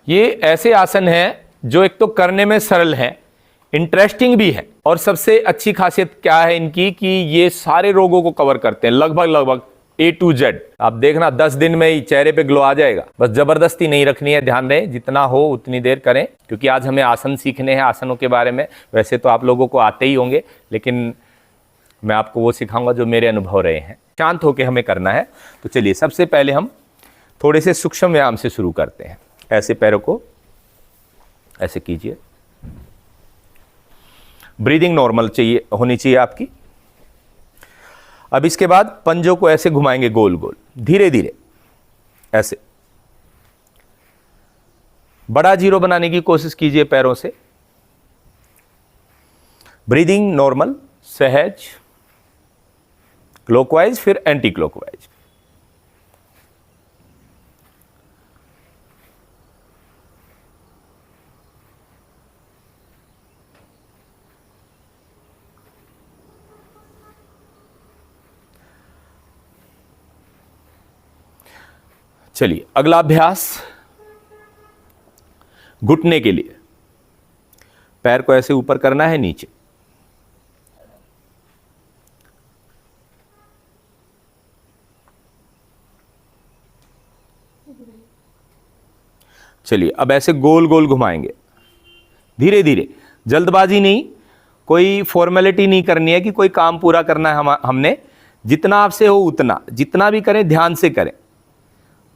ये ऐसे आसन हैं जो एक तो करने में सरल हैं, इंटरेस्टिंग भी है, और सबसे अच्छी खासियत क्या है इनकी कि ये सारे रोगों को कवर करते हैं, लगभग A to Z। आप देखना 10 दिन में ही चेहरे पे ग्लो आ जाएगा। बस जबरदस्ती नहीं रखनी है, ध्यान रहे जितना हो उतनी देर करें, क्योंकि आज हमें आसन सीखने हैं। आसनों के बारे में वैसे तो आप लोगों को आते ही होंगे, लेकिन मैं आपको वो सिखाऊंगा जो मेरे अनुभव रहे हैं। शांत होकर हमें करना है। तो चलिए, सबसे पहले हम थोड़े से सूक्ष्म व्यायाम से शुरू करते हैं। ऐसे पैरों को ऐसे कीजिए, ब्रीदिंग नॉर्मल चाहिए होनी चाहिए आपकी। अब इसके बाद पंजों को ऐसे घुमाएंगे गोल गोल, धीरे धीरे ऐसे। बड़ा जीरो बनाने की कोशिश कीजिए पैरों से। ब्रीदिंग नॉर्मल, सहज, क्लॉकवाइज फिर एंटी क्लॉकवाइज। चलिए, अगला अभ्यास घुटने के लिए। पैर को ऐसे ऊपर करना है, नीचे। चलिए, अब ऐसे गोल गोल घुमाएंगे, धीरे धीरे, जल्दबाजी नहीं, कोई फॉर्मेलिटी नहीं करनी है कि कोई काम पूरा करना है हमने। जितना आपसे हो उतना, जितना भी करें ध्यान से करें।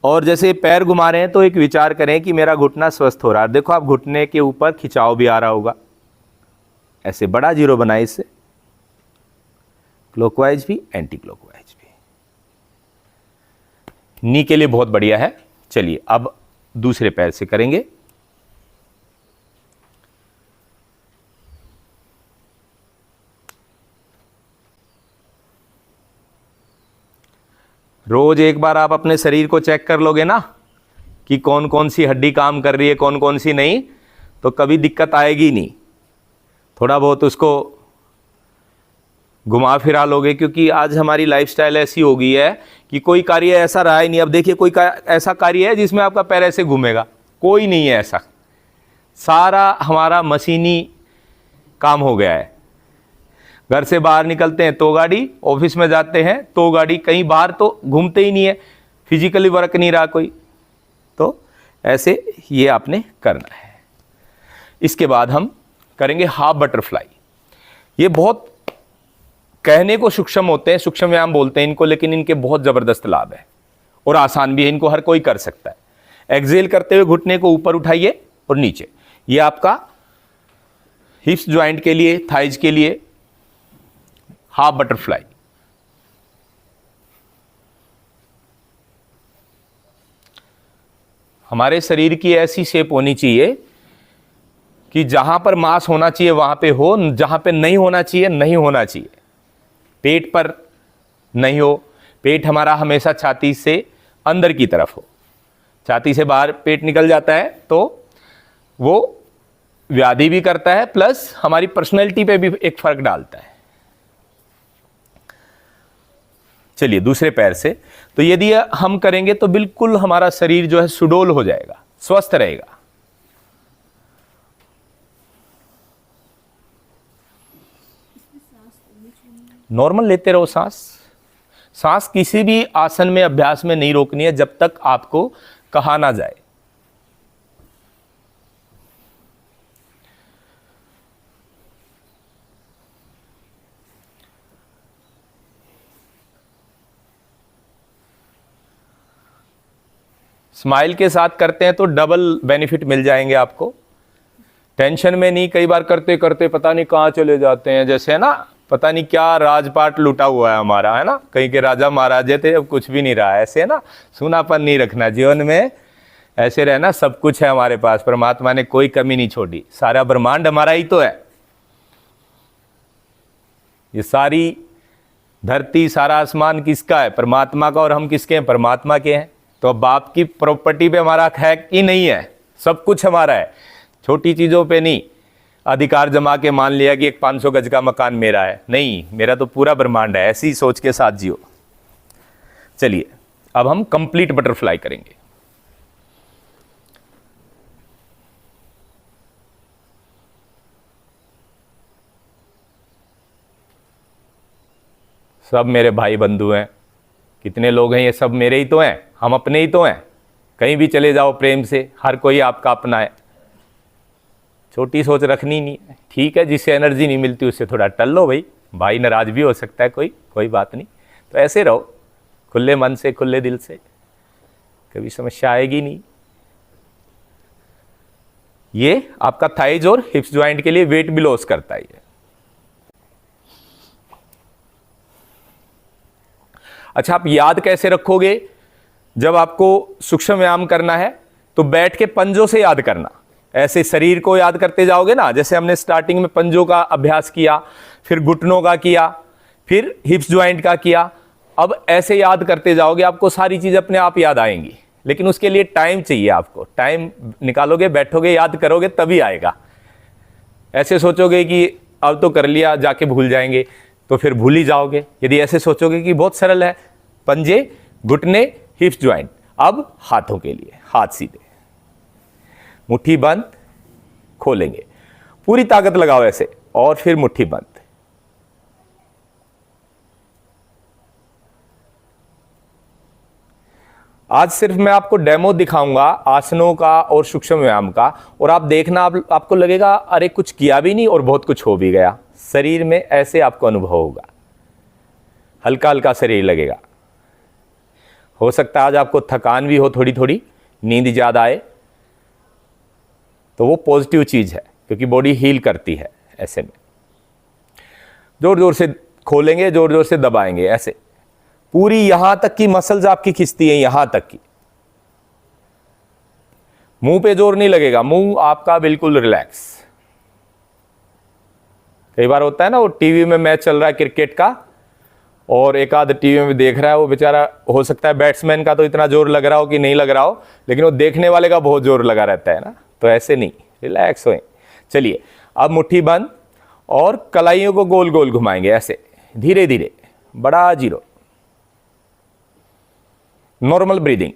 और जैसे पैर घुमा रहे हैं तो एक विचार करें कि मेरा घुटना स्वस्थ हो रहा है। देखो, आप घुटने के ऊपर खिंचाव भी आ रहा होगा। ऐसे बड़ा जीरो बनाए इससे, क्लॉकवाइज भी एंटी क्लॉकवाइज भी। नी के लिए बहुत बढ़िया है। चलिए, अब दूसरे पैर से करेंगे। रोज एक बार आप अपने शरीर को चेक कर लोगे ना कि कौन कौन सी हड्डी काम कर रही है, कौन कौन सी नहीं, तो कभी दिक्कत आएगी नहीं। थोड़ा बहुत उसको घुमा फिरा लोगे, क्योंकि आज हमारी लाइफस्टाइल ऐसी हो गई है कि कोई कार्य ऐसा रहा ही नहीं। अब देखिए, कोई ऐसा कार्य है जिसमें आपका पैर ऐसे घूमेगा? कोई नहीं है ऐसा। सारा हमारा मशीनी काम हो गया है। घर से बाहर निकलते हैं तो गाड़ी, ऑफिस में जाते हैं तो गाड़ी, कहीं बाहर तो घूमते ही नहीं है, फिजिकली वर्क नहीं रहा कोई। तो ऐसे ये आपने करना है। इसके बाद हम करेंगे हाफ बटरफ्लाई। ये बहुत कहने को सूक्ष्म होते हैं, सूक्ष्म व्यायाम बोलते हैं इनको, लेकिन इनके बहुत ज़बरदस्त लाभ है और आसान भी है। इनको हर कोई कर सकता है। एक्सेल करते हुए घुटने को ऊपर उठाइए और नीचे। ये आपका हिप्स ज्वाइंट के लिए, थाइज के लिए हाफ बटरफ्लाई। हमारे शरीर की ऐसी शेप होनी चाहिए कि जहां पर मांस होना चाहिए वहां पे हो, जहां पे नहीं होना चाहिए नहीं होना चाहिए। पेट पर नहीं हो, पेट हमारा हमेशा छाती से अंदर की तरफ हो। छाती से बाहर पेट निकल जाता है तो वो व्याधि भी करता है, प्लस हमारी पर्सनैलिटी पे भी एक फर्क डालता है। चलिए, दूसरे पैर से। तो यदि हम करेंगे तो बिल्कुल हमारा शरीर जो है सुडौल हो जाएगा, स्वस्थ रहेगा। नॉर्मल लेते रहो सांस। सांस किसी भी आसन में, अभ्यास में नहीं रोकनी है जब तक आपको कहा ना जाए। स्माइल के साथ करते हैं तो डबल बेनिफिट मिल जाएंगे आपको। टेंशन में नहीं, कई बार करते करते पता नहीं कहाँ चले जाते हैं, जैसे है ना, पता नहीं क्या राजपाट लूटा हुआ है हमारा, है ना, कहीं के राजा महाराजे थे, अब कुछ भी नहीं रहा। ऐसे है ना, सूनापन नहीं रखना जीवन में, ऐसे रहना। सब कुछ है हमारे पास, परमात्मा ने कोई कमी नहीं छोड़ी। सारा ब्रह्मांड हमारा ही तो है। ये सारी धरती, सारा आसमान किसका है? परमात्मा का। और हम किसके हैं? परमात्मा के हैं। तो अब बाप की प्रॉपर्टी पे हमारा हक है कि नहीं है? सब कुछ हमारा है। छोटी चीज़ों पे नहीं अधिकार जमा के मान लिया कि एक 500 गज का मकान मेरा है। नहीं, मेरा तो पूरा ब्रह्मांड है। ऐसी सोच के साथ जियो। चलिए, अब हम कंप्लीट बटरफ्लाई करेंगे। सब मेरे भाई बंधु हैं। कितने लोग हैं, ये सब मेरे ही तो हैं, हम अपने ही तो हैं। कहीं भी चले जाओ प्रेम से, हर कोई आपका अपना है। छोटी सोच रखनी नहीं है, ठीक है। जिससे एनर्जी नहीं मिलती उससे थोड़ा टल लो भाई नाराज भी हो सकता है, कोई बात नहीं। तो ऐसे रहो खुले मन से, खुले दिल से, कभी समस्या आएगी नहीं। ये आपका थाइज और हिप्स ज्वाइंट के लिए वेट भी लॉस करता है ये। अच्छा, आप याद कैसे रखोगे? जब आपको सूक्ष्म व्यायाम करना है तो बैठ के पंजों से याद करना। ऐसे शरीर को याद करते जाओगे ना, जैसे हमने स्टार्टिंग में पंजों का अभ्यास किया, फिर घुटनों का किया, फिर हिप्स ज्वाइंट का किया। अब ऐसे याद करते जाओगे, आपको सारी चीज अपने आप याद आएंगी। लेकिन उसके लिए टाइम चाहिए, आपको टाइम निकालोगे, बैठोगे, याद करोगे, तभी आएगा। ऐसे सोचोगे कि अब तो कर लिया, जाके भूल जाएंगे, तो फिर भूल ही जाओगे। यदि ऐसे सोचोगे कि बहुत सरल है, पंजे, घुटने, हिप्स ज्वाइंट। अब हाथों के लिए, हाथ सीधे, मुट्ठी बंद, खोलेंगे, पूरी ताकत लगाओ ऐसे, और फिर मुट्ठी बंद। आज सिर्फ मैं आपको डेमो दिखाऊंगा आसनों का और सूक्ष्म व्यायाम का, और आप देखना, आपको लगेगा अरे कुछ किया भी नहीं और बहुत कुछ हो भी गया। शरीर में ऐसे आपको अनुभव होगा, हल्का हल्का शरीर लगेगा। हो सकता है आज आपको थकान भी हो, थोड़ी थोड़ी नींद ज़्यादा आए, तो वो पॉजिटिव चीज़ है, क्योंकि बॉडी हील करती है। ऐसे में जोर जोर से खोलेंगे, जोर जोर से दबाएंगे, ऐसे पूरी यहां तक की मसल्स आपकी खिंचती हैं, यहां तक की। मुंह पे जोर नहीं लगेगा, मुंह आपका बिल्कुल रिलैक्स। कई बार होता है ना, वो टीवी में मैच चल रहा है क्रिकेट का, और एक आध टीवी में देख रहा है, वो बेचारा, हो सकता है बैट्समैन का तो इतना जोर लग रहा हो कि नहीं लग रहा हो, लेकिन वो देखने वाले का बहुत जोर लगा रहता है ना। तो ऐसे नहीं, रिलैक्स होए। चलिए, अब मुट्ठी बंद और कलाइयों को गोल गोल घुमाएंगे, ऐसे धीरे धीरे, बड़ा जीरो, नॉर्मल ब्रीदिंग।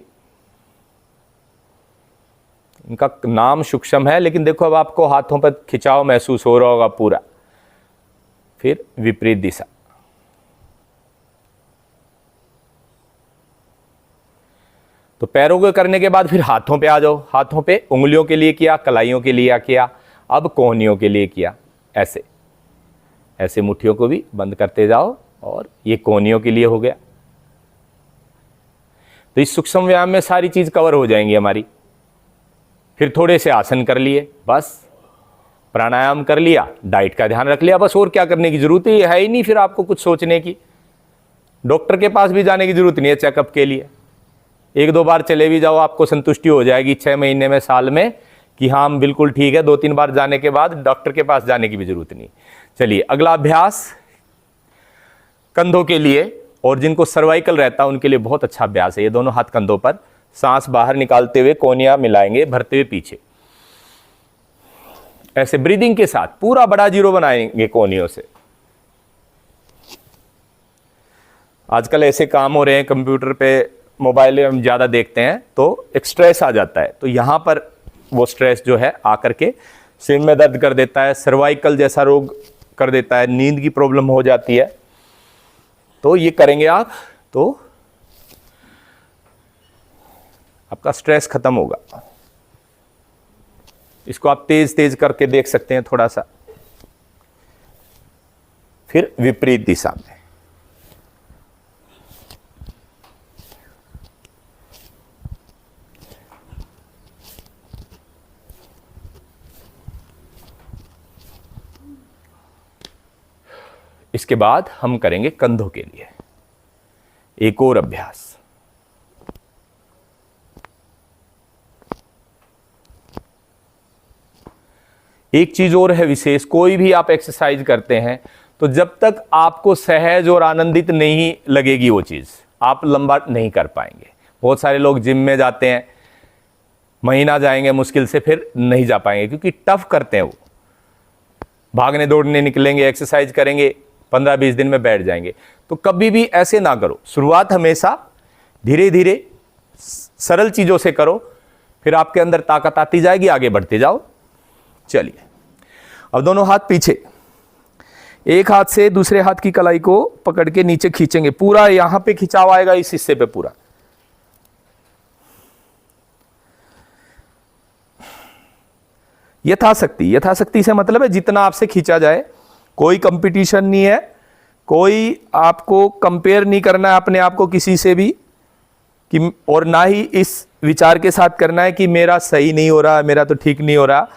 इनका नाम सूक्ष्म है, लेकिन देखो अब आपको हाथों पर खिंचाव महसूस हो रहा होगा पूरा। फिर विपरीत दिशा, तो पैरों को करने के बाद फिर हाथों पे आ जाओ। हाथों पे उंगलियों के लिए किया, कलाइयों के लिए किया, अब कोहनियों के लिए किया। ऐसे ऐसे मुट्ठियों को भी बंद करते जाओ, और ये कोहनियों के लिए हो गया। तो इस सूक्ष्म व्यायाम में सारी चीज कवर हो जाएंगी हमारी। फिर थोड़े से आसन कर लिए, बस प्राणायाम कर लिया, डाइट का ध्यान रख लिया, बस। और क्या करने की जरूरत है ही नहीं फिर आपको कुछ सोचने की। डॉक्टर के पास भी जाने की जरूरत नहीं है चेकअप के लिए। एक दो बार चले भी जाओ, आपको संतुष्टि हो जाएगी 6 महीने में, साल में, कि हाँ हम बिल्कुल ठीक है। 2-3 बार जाने के बाद डॉक्टर के पास जाने की भी जरूरत नहीं। चलिए, अगला अभ्यास कंधों के लिए, और जिनको सर्वाइकल रहता है उनके लिए बहुत अच्छा अभ्यास है। ये दोनों हाथ कंधों पर, सांस बाहर निकालते हुए कोहनियां मिलाएंगे, भरते हुए पीछे, ऐसे ब्रीदिंग के साथ पूरा बड़ा जीरो बनाएंगे कोहनियों से। आजकल ऐसे काम हो रहे हैं कंप्यूटर पे, मोबाइल में हम ज़्यादा देखते हैं, तो एक स्ट्रेस आ जाता है। तो यहाँ पर वो स्ट्रेस जो है आकर के सिर में दर्द कर देता है, सर्वाइकल जैसा रोग कर देता है, नींद की प्रॉब्लम हो जाती है। तो ये करेंगे आप, तो आपका स्ट्रेस खत्म होगा। इसको आप तेज तेज करके देख सकते हैं थोड़ा सा। फिर विपरीत दिशा में, इसके बाद हम करेंगे कंधों के लिए एक और अभ्यास। एक चीज और है विशेष, कोई भी आप एक्सरसाइज करते हैं तो जब तक आपको सहज और आनंदित नहीं लगेगी वो चीज, आप लंबा नहीं कर पाएंगे। बहुत सारे लोग जिम में जाते हैं, महीना जाएंगे मुश्किल से, फिर नहीं जा पाएंगे, क्योंकि टफ करते हैं वो। भागने दौड़ने निकलेंगे, एक्सरसाइज करेंगे, 15-20 दिन में बैठ जाएंगे। तो कभी भी ऐसे ना करो। शुरुआत हमेशा धीरे धीरे सरल चीजों से करो, फिर आपके अंदर ताकत आती जाएगी, आगे बढ़ते जाओ। चलिए, अब दोनों हाथ पीछे, एक हाथ से दूसरे हाथ की कलाई को पकड़ के नीचे खींचेंगे, पूरा यहां पे खिंचाव आएगा इस हिस्से पे पूरा। यथाशक्ति, यथाशक्ति से मतलब है जितना आपसे खींचा जाए, कोई कंपटीशन नहीं है, कोई आपको कंपेयर नहीं करना है अपने आप को किसी से भी कि, और ना ही इस विचार के साथ करना है कि मेरा सही नहीं हो रहा, मेरा तो ठीक नहीं हो रहा,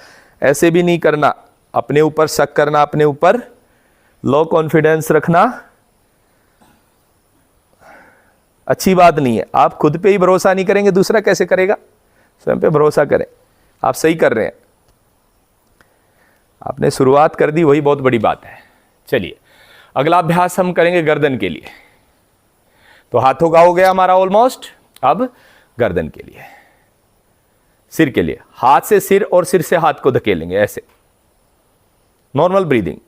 ऐसे भी नहीं करना। अपने ऊपर शक करना, अपने ऊपर लो कॉन्फिडेंस रखना अच्छी बात नहीं है। आप खुद पे ही भरोसा नहीं करेंगे, दूसरा कैसे करेगा? स्वयं पे भरोसा करें, आप सही कर रहे हैं, आपने शुरुआत कर दी, वही बहुत बड़ी बात है। चलिए अगला अभ्यास हम करेंगे गर्दन के लिए। तो हाथों का हो गया हमारा ऑलमोस्ट, अब गर्दन के लिए, सिर के लिए। हाथ से सिर और सिर से हाथ को धकेलेंगे ऐसे, नॉर्मल ब्रीदिंग।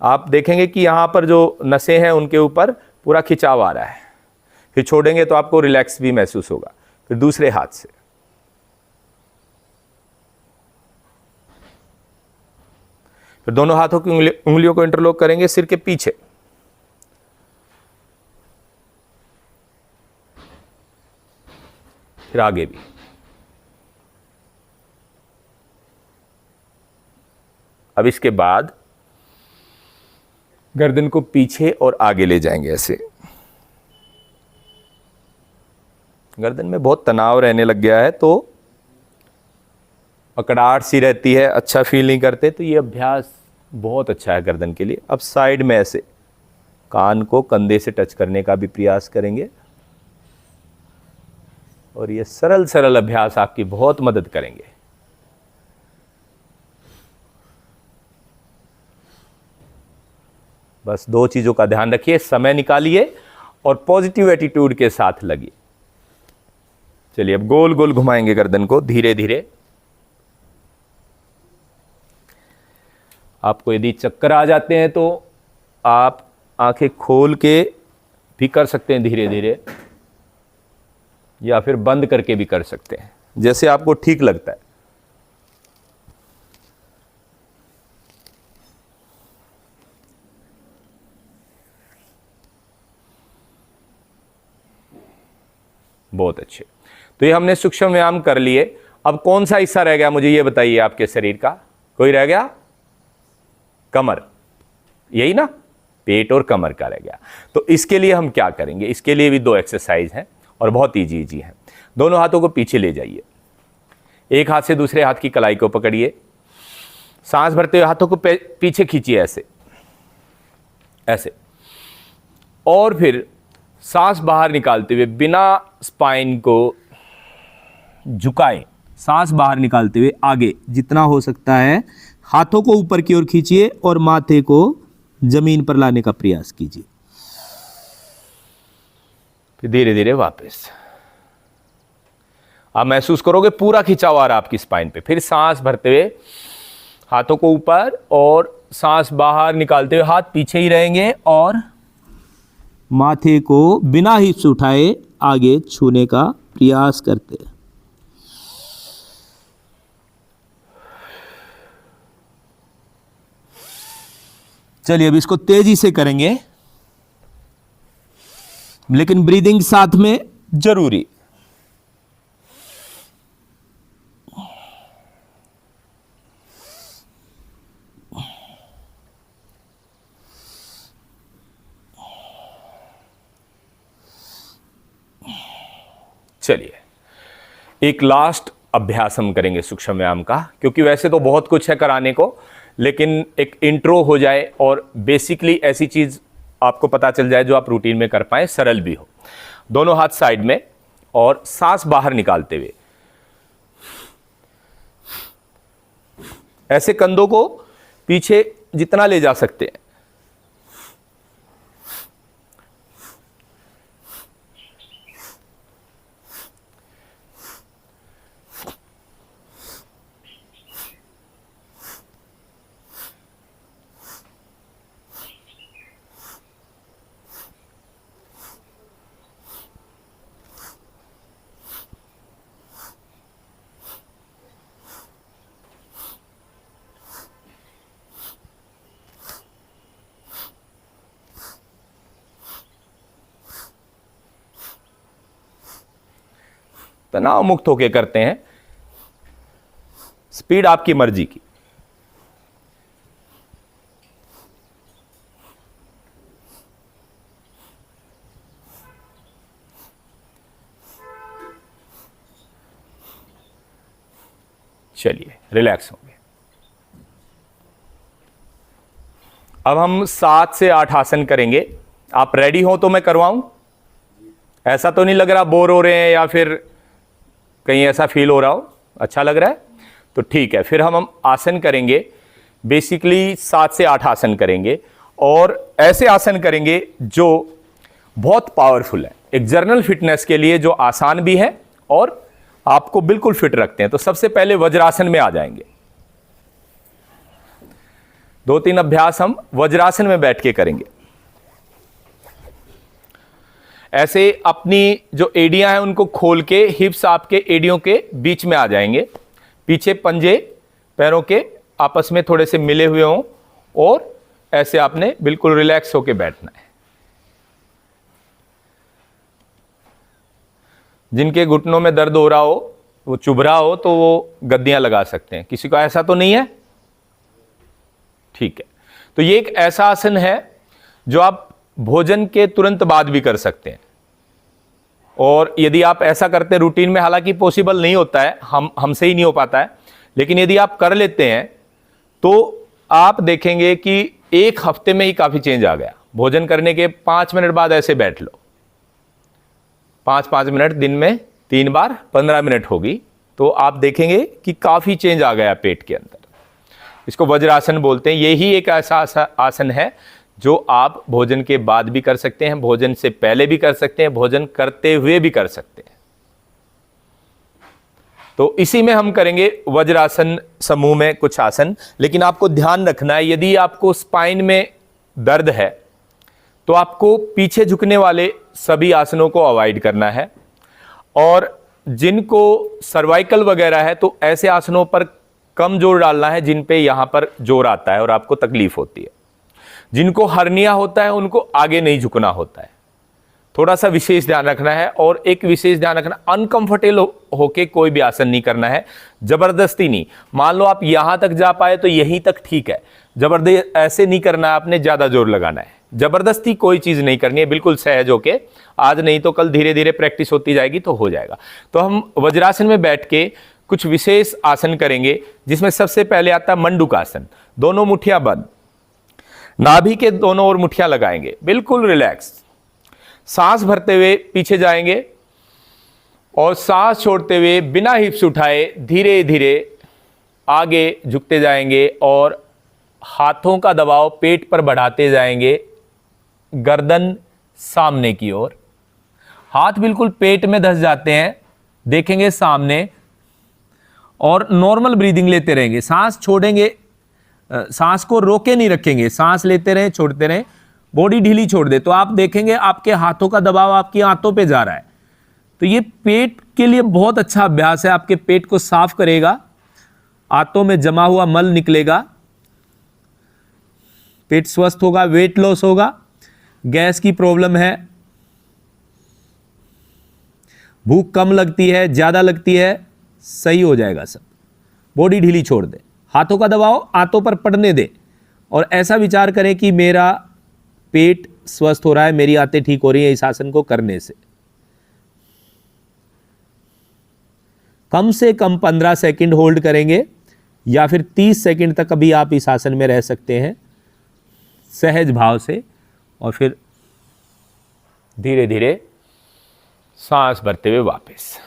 आप देखेंगे कि यहां पर जो नसें हैं उनके ऊपर पूरा खिंचाव आ रहा है, फिर छोड़ेंगे तो आपको रिलैक्स भी महसूस होगा। फिर दूसरे हाथ से, फिर दोनों हाथों की उंगलियों को इंटरलॉक करेंगे सिर के पीछे, फिर आगे भी। अब इसके बाद गर्दन को पीछे और आगे ले जाएंगे ऐसे। गर्दन में बहुत तनाव रहने लग गया है तो अकड़ाहट सी रहती है, अच्छा फील नहीं करते, तो ये अभ्यास बहुत अच्छा है गर्दन के लिए। अब साइड में ऐसे कान को कंधे से टच करने का भी प्रयास करेंगे, और ये सरल सरल अभ्यास आपकी बहुत मदद करेंगे। बस दो चीजों का ध्यान रखिए, समय निकालिए और पॉजिटिव एटीट्यूड के साथ लगिए। चलिए अब गोल गोल घुमाएंगे गर्दन को धीरे धीरे। आपको यदि चक्कर आ जाते हैं तो आप आंखें खोल के भी कर सकते हैं धीरे धीरे, या फिर बंद करके भी कर सकते हैं, जैसे आपको ठीक लगता है। बहुत अच्छे। तो ये हमने सूक्ष्म व्यायाम कर लिए। अब कौन सा हिस्सा रह गया मुझे ये बताइए आपके शरीर का? कोई रह गया? कमर, यही ना, पेट और कमर का रह गया। तो इसके लिए हम क्या करेंगे? इसके लिए भी दो एक्सरसाइज हैं और बहुत इजी हैं। दोनों हाथों को पीछे ले जाइए, एक हाथ से दूसरे हाथ की कलाई को पकड़िए, सांस भरते हुए हाथों को पीछे खींचिए ऐसे ऐसे, और फिर सांस बाहर निकालते हुए बिना स्पाइन को झुकाए, सांस बाहर निकालते हुए आगे जितना हो सकता है हाथों को ऊपर की ओर खींचिए और माथे को जमीन पर लाने का प्रयास कीजिए। फिर धीरे धीरे वापस। आप महसूस करोगे पूरा खिंचाव आ रहा है आपकी स्पाइन पे। फिर सांस भरते हुए हाथों को ऊपर और सांस बाहर निकालते हुए हाथ पीछे ही रहेंगे और माथे को बिना हिप्स उठाए आगे छूने का प्रयास करते हैं। चलिए अब इसको तेजी से करेंगे, लेकिन ब्रीदिंग साथ में जरूरी। चलिए एक लास्ट अभ्यास हम करेंगे सूक्ष्म व्यायाम का, क्योंकि वैसे तो बहुत कुछ है कराने को, लेकिन एक इंट्रो हो जाए और बेसिकली ऐसी चीज आपको पता चल जाए जो आप रूटीन में कर पाए, सरल भी हो। दोनों हाथ साइड में और सांस बाहर निकालते हुए ऐसे कंधों को पीछे जितना ले जा सकते हैं। तनाव मुक्त होके करते हैं, स्पीड आपकी मर्जी की। चलिए रिलैक्स होंगे। अब हम 7 से 8 आसन करेंगे। आप रेडी हो तो मैं करवाऊं? ऐसा तो नहीं लग रहा बोर हो रहे हैं या फिर कहीं ऐसा फील हो रहा हो? अच्छा लग रहा है तो ठीक है। फिर हम आसन करेंगे, बेसिकली 7 से 8 आसन करेंगे और ऐसे आसन करेंगे जो बहुत पावरफुल है, एक जर्नल फिटनेस के लिए जो आसान भी है और आपको बिल्कुल फिट रखते हैं। तो सबसे पहले वज्रासन में आ जाएंगे। 2-3 अभ्यास हम वज्रासन में बैठ के करेंगे। ऐसे अपनी जो एड़ियां हैं उनको खोल के हिप्स आपके एड़ियों के बीच में आ जाएंगे, पीछे पंजे पैरों के आपस में थोड़े से मिले हुए हों और ऐसे आपने बिल्कुल रिलैक्स होके बैठना है। जिनके घुटनों में दर्द हो रहा हो, वो चुभ रहा हो, तो वो गद्दियां लगा सकते हैं। किसी को ऐसा तो नहीं है? ठीक है। तो ये एक ऐसा आसन है जो आप भोजन के तुरंत बाद भी कर सकते हैं। और यदि आप ऐसा करते हैं रूटीन में, हालांकि पॉसिबल नहीं होता है, हमसे ही नहीं हो पाता है, लेकिन यदि आप कर लेते हैं तो आप देखेंगे कि एक हफ्ते में ही काफी चेंज आ गया। भोजन करने के 5 मिनट बाद ऐसे बैठ लो, 5-5 मिनट, दिन में 3 बार 15 मिनट होगी, तो आप देखेंगे कि काफी चेंज आ गया पेट के अंदर। इसको वज्रासन बोलते हैं। यही एक ऐसा आसन है जो आप भोजन के बाद भी कर सकते हैं, भोजन से पहले भी कर सकते हैं, भोजन करते हुए भी कर सकते हैं। तो इसी में हम करेंगे वज्रासन समूह में कुछ आसन। लेकिन आपको ध्यान रखना है, यदि आपको स्पाइन में दर्द है तो आपको पीछे झुकने वाले सभी आसनों को अवॉइड करना है, और जिनको सर्वाइकल वगैरह है तो ऐसे आसनों पर कम जोर डालना है जिन पे यहां पर जोर आता है और आपको तकलीफ होती है। जिनको हर्निया होता है उनको आगे नहीं झुकना होता है। थोड़ा सा विशेष ध्यान रखना है। और एक विशेष ध्यान रखना, अनकंफर्टेबल होके कोई भी आसन नहीं करना है, जबरदस्ती नहीं। मान लो आप यहां तक जा पाए तो यहीं तक ठीक है, जबरदस्ती ऐसे नहीं करना है, आपने ज्यादा जोर लगाना है। जबरदस्ती कोई चीज नहीं करनी है, बिल्कुल सहज होके। आज नहीं तो कल धीरे धीरे प्रैक्टिस होती जाएगी तो हो जाएगा। तो हम वज्रासन में बैठ के कुछ विशेष आसन करेंगे, जिसमें सबसे पहले आता है मंडूकासन। दोनों मुट्ठियां बंद, नाभि के दोनों ओर मुट्ठियां लगाएंगे, बिल्कुल रिलैक्स। सांस भरते हुए पीछे जाएंगे और सांस छोड़ते हुए बिना हिप्स उठाए धीरे धीरे आगे झुकते जाएंगे और हाथों का दबाव पेट पर बढ़ाते जाएंगे, गर्दन सामने की ओर। हाथ बिल्कुल पेट में धस जाते हैं, देखेंगे सामने, और नॉर्मल ब्रीदिंग लेते रहेंगे। सांस छोड़ेंगे, सांस को रोके नहीं रखेंगे, सांस लेते रहें, छोड़ते रहें। बॉडी ढीली छोड़ दे तो आप देखेंगे आपके हाथों का दबाव आपकी आंतों पे जा रहा है। तो ये पेट के लिए बहुत अच्छा अभ्यास है, आपके पेट को साफ करेगा, आंतों में जमा हुआ मल निकलेगा, पेट स्वस्थ होगा, वेट लॉस होगा, गैस की प्रॉब्लम है, भूख कम लगती है, ज्यादा लगती है, सही हो जाएगा सब। बॉडी ढीली छोड़ दे, हाथों का दबाव आंतों पर पड़ने दे और ऐसा विचार करें कि मेरा पेट स्वस्थ हो रहा है, मेरी आंतें ठीक हो रही है इस आसन को करने से। कम से कम 15 सेकंड होल्ड करेंगे या फिर 30 सेकंड तक अभी आप इस आसन में रह सकते हैं सहज भाव से, और फिर धीरे धीरे सांस भरते हुए वापस।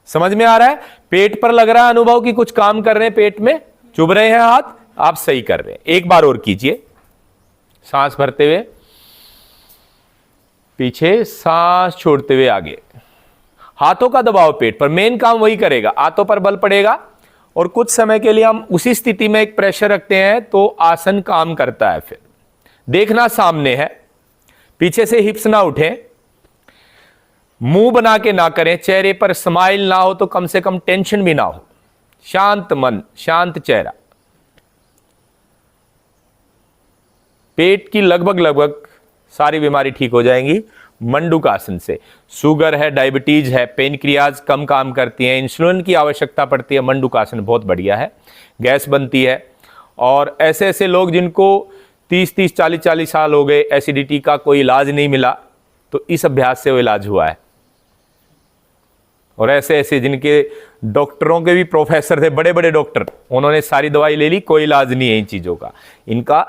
समझ में आ रहा है? पेट पर लग रहा है अनुभव कि कुछ काम कर रहे हैं, पेट में चुभ रहे हैं हाथ, आप सही कर रहे हैं। एक बार और कीजिए, सांस भरते हुए पीछे, सांस छोड़ते हुए आगे। हाथों का दबाव पेट पर, मेन काम वही करेगा, हाथों पर बल पड़ेगा और कुछ समय के लिए हम उसी स्थिति में एक प्रेशर रखते हैं तो आसन काम करता है। फिर देखना सामने है, पीछे से हिप्स ना उठे, मुंह बना के ना करें, चेहरे पर स्माइल ना हो तो कम से कम टेंशन भी ना हो, शांत मन, शांत चेहरा। पेट की लगभग सारी बीमारी ठीक हो जाएंगी। मंडूकासन से। शुगर है, डायबिटीज है, पेनक्रियाज कम काम करती हैं, इंसुलिन की आवश्यकता पड़ती है, मंडूकासन बहुत बढ़िया है। गैस बनती है। और ऐसे ऐसे लोग जिनको 30-30, 40-40 साल हो गए, एसिडिटी का कोई इलाज नहीं मिला, तो इस अभ्यास से वो इलाज हुआ है। और ऐसे ऐसे जिनके डॉक्टरों के भी प्रोफेसर थे, बड़े बड़े डॉक्टर, उन्होंने सारी दवाई ले ली, कोई इलाज नहीं है इन चीज़ों का। इनका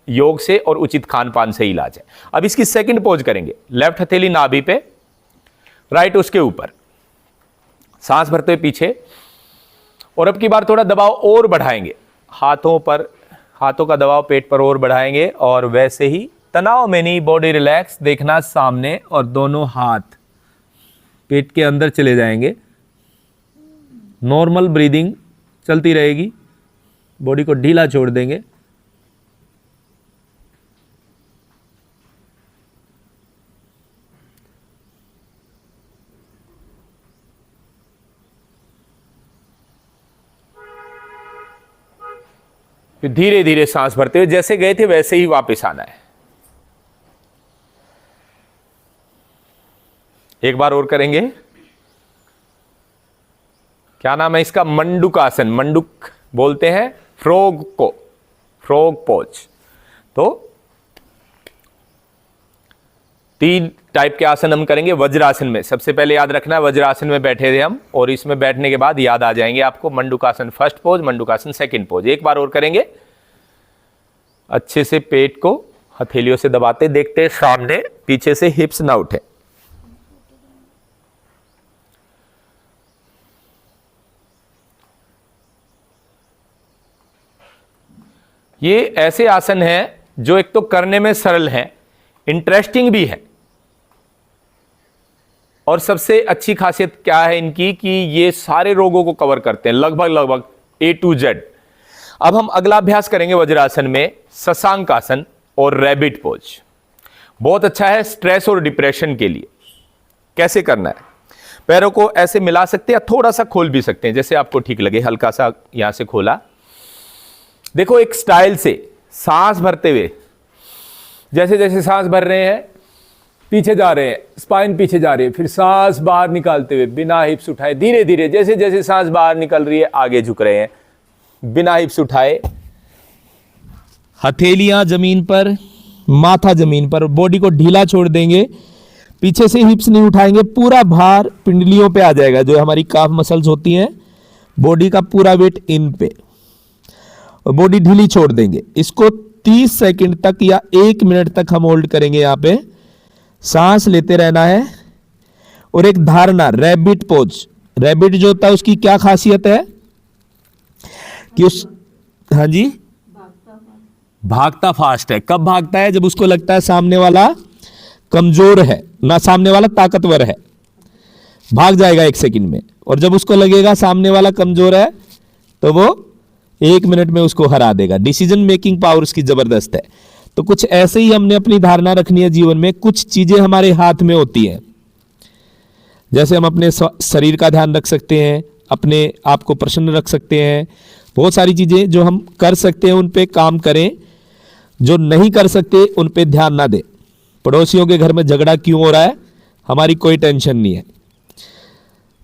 योग से और उचित खान पान से इलाज है। अब इसकी सेकंड पोज करेंगे, लेफ्ट हथेली नाभि पे, राइट उसके ऊपर, सांस भरते हुए पीछे। और अब की बार थोड़ा दबाव और बढ़ाएंगे हाथों पर, हाथों का दबाव पेट पर और बढ़ाएंगे। और वैसे ही तनाव में नहीं, बॉडी रिलैक्स, देखना सामने, और दोनों हाथ पेट के अंदर चले जाएंगे। नॉर्मल ब्रीदिंग चलती रहेगी, बॉडी को ढीला छोड़ देंगे। फिर धीरे धीरे सांस भरते हुए जैसे गए थे वैसे ही वापस आना है। एक बार और करेंगे। क्या नाम है इसका? मंडूकासन। मंडूक बोलते हैं फ्रॉग को, फ्रॉग पोज। तो 3 टाइप के आसन हम करेंगे वज्रासन में। सबसे पहले याद रखना है वज्रासन में बैठे थे हम, और इसमें बैठने के बाद याद आ जाएंगे आपको मंडूकासन फर्स्ट पोज, मंडूकासन सेकंड पोज। एक बार और करेंगे। अच्छे से पेट को हथेलियों से दबाते, देखते सामने, पीछे से हिप्स ना उठे। ये ऐसे आसन हैं जो एक तो करने में सरल हैं, इंटरेस्टिंग भी है, और सबसे अच्छी खासियत क्या है इनकी कि ये सारे रोगों को कवर करते हैं, लगभग A to Z। अब हम अगला अभ्यास करेंगे वज्रासन में, शशांक आसन और रैबिट पोज। बहुत अच्छा है स्ट्रेस और डिप्रेशन के लिए। कैसे करना है? पैरों को ऐसे मिला सकते हैं या थोड़ा सा खोल भी सकते हैं, जैसे आपको ठीक लगे। हल्का सा यहां से खोला, देखो एक स्टाइल से सांस भरते हुए, जैसे जैसे सांस भर रहे हैं पीछे जा रहे हैं, स्पाइन पीछे जा रही है, फिर सांस बाहर निकालते हुए बिना हिप्स उठाए धीरे धीरे, जैसे जैसे सांस बाहर निकल रही है आगे झुक रहे हैं बिना हिप्स उठाए। हथेलियां जमीन पर, माथा जमीन पर, बॉडी को ढीला छोड़ देंगे, पीछे से हिप्स नहीं उठाएंगे, पूरा भार पिंडलियों पे आ जाएगा, जो हमारी काफ मसल्स होती हैं, बॉडी का पूरा वेट इन पे, और बॉडी ढीली छोड़ देंगे। इसको 30 सेकंड तक या 1 मिनट तक हम होल्ड करेंगे। यहां पे सांस लेते रहना है। और एक धारणा, रैबिट पोज। रैबिट जो होता है उसकी क्या खासियत है कि उस, हाँ जी, भागता फास्ट है। कब भागता है? जब उसको लगता है सामने वाला कमजोर है, ना सामने वाला ताकतवर है, भाग जाएगा 1 सेकंड में। और जब उसको लगेगा सामने वाला कमजोर है तो वो 1 मिनट में उसको हरा देगा। डिसीजन मेकिंग पावर उसकी जबरदस्त है। तो कुछ ऐसे ही हमने अपनी धारणा रखनी है जीवन में। कुछ चीजें हमारे हाथ में होती हैं, जैसे हम अपने शरीर का ध्यान रख सकते हैं, अपने आप को प्रसन्न रख सकते हैं। बहुत सारी चीजें जो हम कर सकते हैं उन पे काम करें, जो नहीं कर सकते उन पे ध्यान ना दें। पड़ोसियों के घर में झगड़ा क्यों हो रहा है, हमारी कोई टेंशन नहीं है।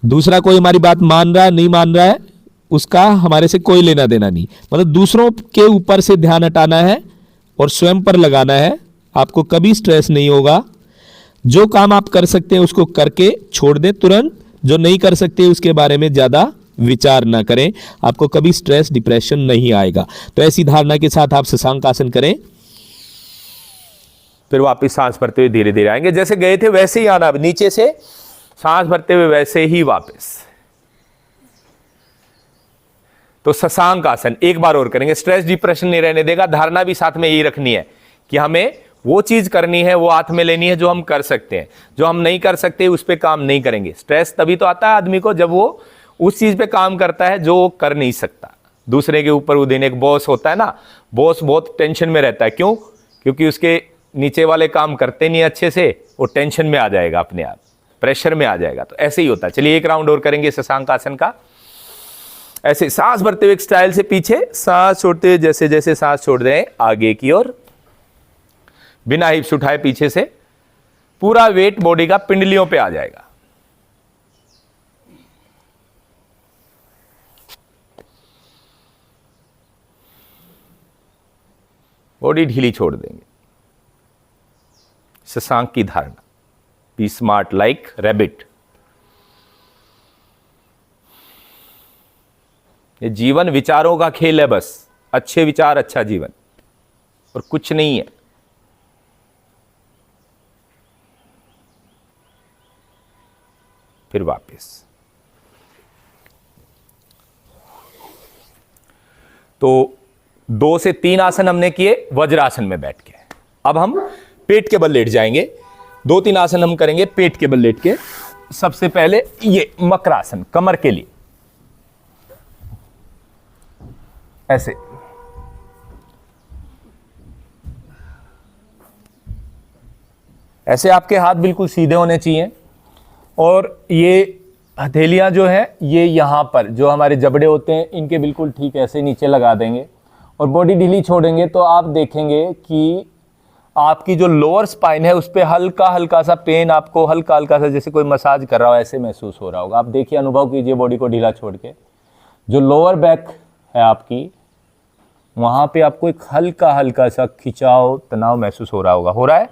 दूसरा कोई हमारी बात मान रहा है नहीं मान रहा है, उसका हमारे से कोई लेना देना नहीं। मतलब दूसरों के ऊपर से ध्यान हटाना है और स्वयं पर लगाना है। आपको कभी स्ट्रेस नहीं होगा। जो काम आप कर सकते हैं उसको करके छोड़ दें तुरंत, जो नहीं कर सकते उसके बारे में ज्यादा विचार ना करें। आपको कभी स्ट्रेस डिप्रेशन नहीं आएगा। तो ऐसी धारणा के साथ आप शशांक आसन करें, फिर वापस सांस भरते हुए धीरे धीरे आएंगे। जैसे गए थे वैसे ही आना, नीचे से सांस भरते हुए वैसे ही वापस। तो शशांक आसन एक बार और करेंगे। स्ट्रेस डिप्रेशन नहीं रहने देगा। धारणा भी साथ में यही रखनी है कि हमें वो चीज करनी है, वो हाथ में लेनी है जो हम कर सकते हैं। जो हम नहीं कर सकते उस पर काम नहीं करेंगे। स्ट्रेस तभी तो आता है आदमी को जब वो उस चीज पे काम करता है जो वो कर नहीं सकता। दूसरे के ऊपर वो दिन, एक बॉस होता है ना, बॉस बहुत टेंशन में रहता है। क्यों? क्योंकि उसके नीचे वाले काम करते नहीं अच्छे से, वो टेंशन में आ जाएगा, अपने आप प्रेशर में आ जाएगा। तो ऐसे ही होता है। चलिए एक राउंड और करेंगे शशांक आसन का। ऐसे सांस भरते हुए एक स्टाइल से पीछे, सांस छोड़ते हुए जैसे जैसे सांस छोड़ रहे हैं आगे की ओर, बिना हिप्स उठाए पीछे से पूरा वेट बॉडी का पिंडलियों पे आ जाएगा। बॉडी ढीली छोड़ देंगे। शशांक की धारणा, बी स्मार्ट लाइक रैबिट। ये जीवन विचारों का खेल है, बस अच्छे विचार अच्छा जीवन, और कुछ नहीं है। फिर वापस। तो 2 से 3 आसन हमने किए वज्रासन में बैठ के। अब हम पेट के बल लेट जाएंगे। 2-3 आसन हम करेंगे पेट के बल लेट के। सबसे पहले ये मकरासन, कमर के लिए ऐसे। ऐसे आपके हाथ बिल्कुल सीधे होने चाहिए, और ये हथेलियां जो है ये यहां पर जो हमारे जबड़े होते हैं इनके बिल्कुल ठीक ऐसे नीचे लगा देंगे, और बॉडी ढीली छोड़ेंगे। तो आप देखेंगे कि आपकी जो लोअर स्पाइन है उस पर हल्का हल्का सा पेन, आपको हल्का हल्का सा जैसे कोई मसाज कर रहा हो ऐसे महसूस हो रहा होगा। आप देखिए, अनुभव कीजिए बॉडी को ढीला छोड़ के। जो लोअर बैक है आपकी, वहां पे आपको एक हल्का हल्का सा खिंचाव, तनाव महसूस हो रहा होगा। हो रहा है?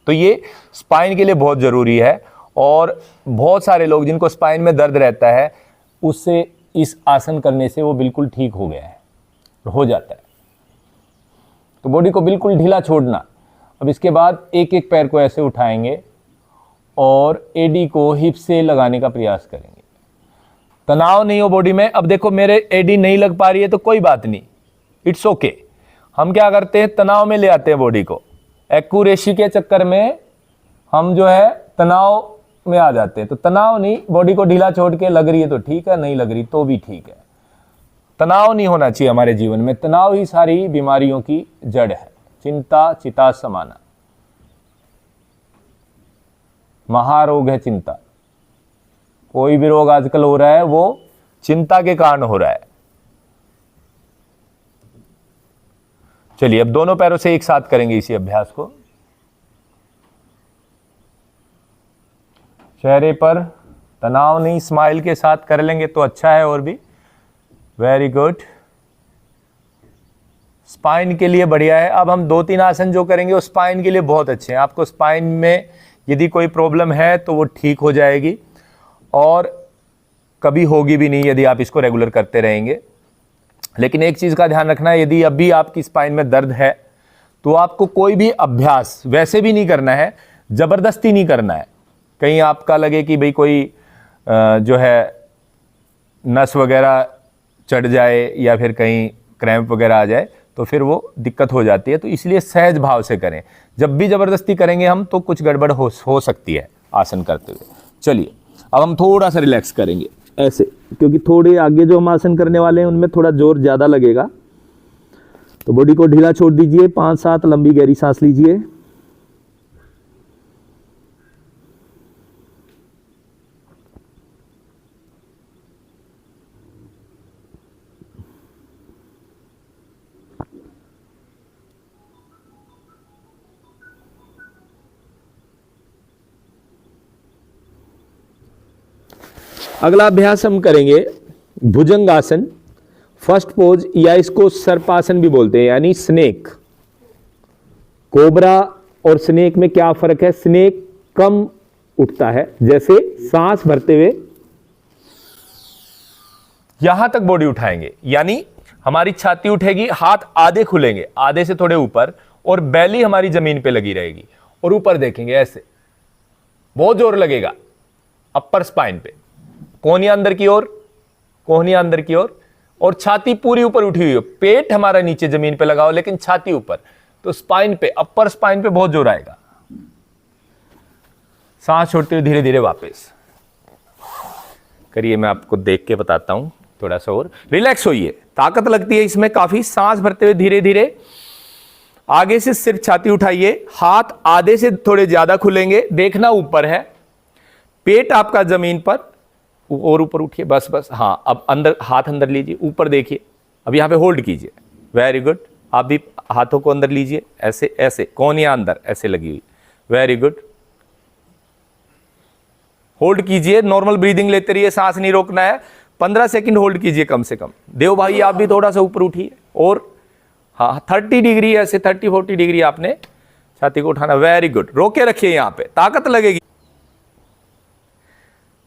तो ये स्पाइन के लिए बहुत ज़रूरी है, और बहुत सारे लोग जिनको स्पाइन में दर्द रहता है उससे इस आसन करने से वो बिल्कुल ठीक हो गया है, हो जाता है। तो बॉडी को बिल्कुल ढीला छोड़ना। अब इसके बाद एक एक पैर को ऐसे उठाएंगे और एडी को हिप से लगाने का प्रयास करेंगे। तनाव नहीं हो बॉडी में। अब देखो मेरे एडी नहीं लग पा रही है तो कोई बात नहीं, इट्स ओके। हम क्या करते हैं, तनाव में ले आते हैं बॉडी को। एक्यूरेसी के चक्कर में हम जो है तनाव में आ जाते हैं। तो तनाव नहीं, बॉडी को ढीला छोड़ के लग रही है तो ठीक है, नहीं लग रही तो भी ठीक है। तनाव नहीं होना चाहिए हमारे जीवन में। तनाव ही सारी बीमारियों की जड़ है। चिंता चिता समाना, महारोग है चिंता। कोई भी रोग आजकल हो रहा है वो चिंता के कारण हो रहा है। चलिए अब दोनों पैरों से एक साथ करेंगे इसी अभ्यास को। चेहरे पर तनाव नहीं, स्माइल के साथ कर लेंगे तो अच्छा है। और भी वेरी गुड। स्पाइन के लिए बढ़िया है। अब हम 2-3 आसन जो करेंगे वो स्पाइन के लिए बहुत अच्छे हैं। आपको स्पाइन में यदि कोई प्रॉब्लम है तो वो ठीक हो जाएगी, और कभी होगी भी नहीं यदि आप इसको रेगुलर करते रहेंगे। लेकिन एक चीज़ का ध्यान रखना है, यदि अभी आपकी स्पाइन में दर्द है तो आपको कोई भी अभ्यास वैसे भी नहीं करना है, ज़बरदस्ती नहीं करना है। कहीं आपका लगे कि भाई कोई जो है नस वगैरह चढ़ जाए या फिर कहीं क्रैम्प वगैरह आ जाए तो फिर वो दिक्कत हो जाती है। तो इसलिए सहज भाव से करें। जब भी ज़बरदस्ती करेंगे हम तो कुछ गड़बड़ हो सकती है आसन करते हुए। चलिए अब हम थोड़ा सा रिलैक्स करेंगे ऐसे, क्योंकि थोड़े आगे जो हम आसन करने वाले हैं उनमें थोड़ा जोर ज़्यादा लगेगा। तो बॉडी को ढीला छोड़ दीजिए। 5-7 लंबी गहरी सांस लीजिए। अगला अभ्यास हम करेंगे भुजंगासन, फर्स्ट पोज, या इसको सर्पासन भी बोलते हैं, यानी स्नेक। कोबरा और स्नेक में क्या फर्क है? स्नेक कम उठता है, जैसे सांस भरते हुए यहां तक बॉडी उठाएंगे, यानी हमारी छाती उठेगी, हाथ आधे खुलेंगे, आधे से थोड़े ऊपर, और बैली हमारी जमीन पे लगी रहेगी, और ऊपर देखेंगे ऐसे, बहुत जोर लगेगा अपर स्पाइन पे। कोहनिया अंदर की ओर, कोहनिया अंदर की ओर, और छाती पूरी ऊपर उठी हुई हो। पेट हमारा नीचे जमीन पे लगा हो लेकिन छाती ऊपर, तो स्पाइन पे, अपर स्पाइन पे बहुत जोर आएगा। सांस छोड़ते हुए धीरे धीरे वापस करिए। मैं आपको देख के बताता हूं, थोड़ा सा और रिलैक्स होइए। ताकत लगती है इसमें काफी। सांस भरते हुए धीरे धीरे आगे से सिर्फ छाती उठाइए, हाथ आधे से थोड़े ज्यादा खुलेंगे, देखना ऊपर है, पेट आपका जमीन पर, और ऊपर उठिए, बस बस। हाँ, अब अंदर, हाथ अंदर लीजिए, ऊपर देखिए। अब यहाँ पे होल्ड कीजिए। Very good. आप भी हाथों को अंदर लीजिए, ऐसे ऐसे, कोहनिया अंदर ऐसे लगी हुई। Very good. होल्ड कीजिए, नॉर्मल ब्रीदिंग लेते रहिए, सांस नहीं रोकना है। 15 सेकंड होल्ड कीजिए कम से कम। देव भाई आप भी थोड़ा सा ऊपर उठिए, और हाँ 30 डिग्री ऐसे 30-40 डिग्री आपने छाती को उठाना। Very good. रोके रखिए, यहां पे ताकत लगेगी।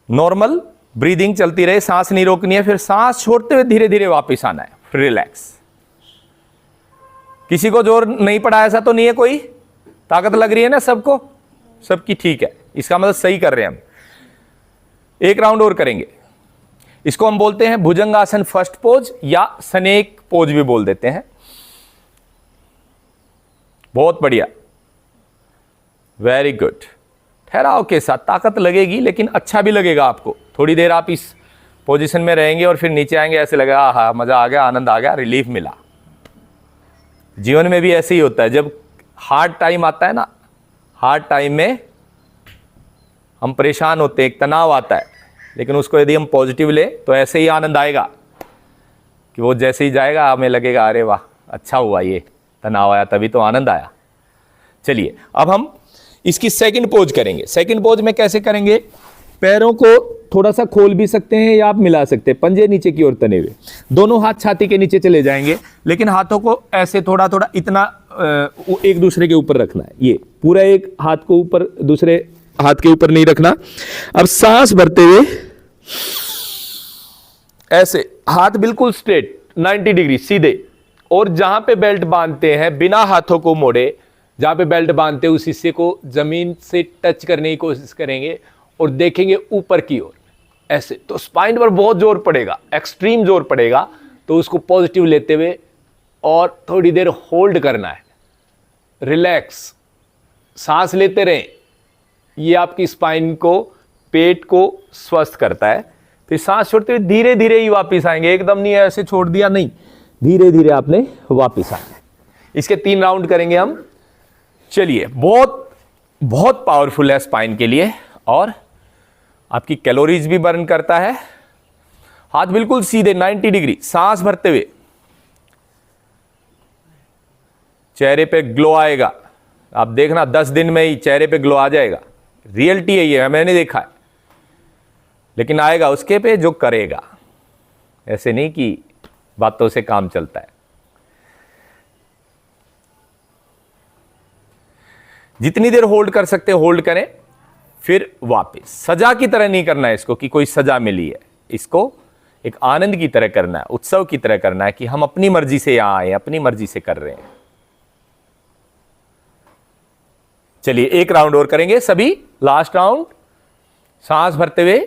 नॉर्मल ब्रीदिंग चलती रहे, सांस नहीं रोकनी है। फिर सांस छोड़ते हुए धीरे धीरे वापस आना है, फिर रिलैक्स। किसी को जोर नहीं पड़ा, ऐसा तो नहीं है कोई? ताकत लग रही है ना सबको? सबकी ठीक है, इसका मतलब सही कर रहे हैं हम। एक राउंड और करेंगे। इसको हम बोलते हैं भुजंगासन फर्स्ट पोज, या स्नेक पोज भी बोल देते हैं। बहुत बढ़िया, वेरी गुड। ठहराव के साथ ताकत लगेगी, लेकिन अच्छा भी लगेगा आपको। थोड़ी देर आप इस पोजीशन में रहेंगे और फिर नीचे आएंगे, ऐसे लगेगा हाँ मजा आ गया, आनंद आ गया, रिलीफ मिला। जीवन में भी ऐसे ही होता है, जब हार्ड टाइम आता है ना, हार्ड टाइम में हम परेशान होते हैं, एक तनाव आता है, लेकिन उसको यदि हम पॉजिटिव ले तो ऐसे ही आनंद आएगा कि वो जैसे ही जाएगा हमें लगेगा अरे वाह अच्छा हुआ, ये तनाव आया तभी तो आनंद आया। चलिए अब हम इसकी सेकंड पोज करेंगे। सेकंड पोज में कैसे करेंगे? पैरों को थोड़ा सा खोल भी सकते हैं या आप मिला सकते हैं, पंजे नीचे की ओर तने हुए, दोनों हाथ छाती के नीचे चले जाएंगे, लेकिन हाथों को ऐसे थोड़ा थोड़ा इतना एक दूसरे के ऊपर रखना है। ये पूरा एक हाथ को ऊपर दूसरे हाथ के ऊपर नहीं रखना। अब सांस भरते हुए ऐसे हाथ बिल्कुल स्ट्रेट 90 डिग्री सीधे, और जहां पे बेल्ट बांधते हैं बिना हाथों को मोड़े, जहां पे बेल्ट बांधते हैं उस हिस्से को जमीन से टच करने की कोशिश करेंगे और देखेंगे ऊपर की ओर ऐसे। तो स्पाइन पर बहुत जोर पड़ेगा, एक्सट्रीम जोर पड़ेगा, तो उसको पॉजिटिव लेते हुए और थोड़ी देर होल्ड करना है, रिलैक्स, सांस लेते रहें। ये आपकी स्पाइन को, पेट को स्वस्थ करता है। फिर सांस छोड़ते हुए धीरे धीरे ही वापस आएंगे, एकदम नहीं ऐसे छोड़ दिया, नहीं, धीरे धीरे आपने वापस आना है। इसके 3 राउंड करेंगे हम। चलिए, बहुत बहुत पावरफुल है स्पाइन के लिए, और आपकी कैलोरीज भी बर्न करता है। हाथ बिल्कुल सीधे 90 डिग्री, सांस भरते हुए चेहरे पे ग्लो आएगा। आप देखना 10 दिन में ही चेहरे पे ग्लो आ जाएगा। रियलिटी है ये, मैंने देखा है, लेकिन आएगा उसके पे जो करेगा। ऐसे नहीं कि बातों से काम चलता है। जितनी देर होल्ड कर सकते होल्ड करें, फिर वापस। सजा की तरह नहीं करना है इसको कि कोई सजा मिली है, इसको एक आनंद की तरह करना है, उत्सव की तरह करना है कि हम अपनी मर्जी से यहां आए, अपनी मर्जी से कर रहे हैं। चलिए एक राउंड और करेंगे सभी, लास्ट राउंड। सांस भरते हुए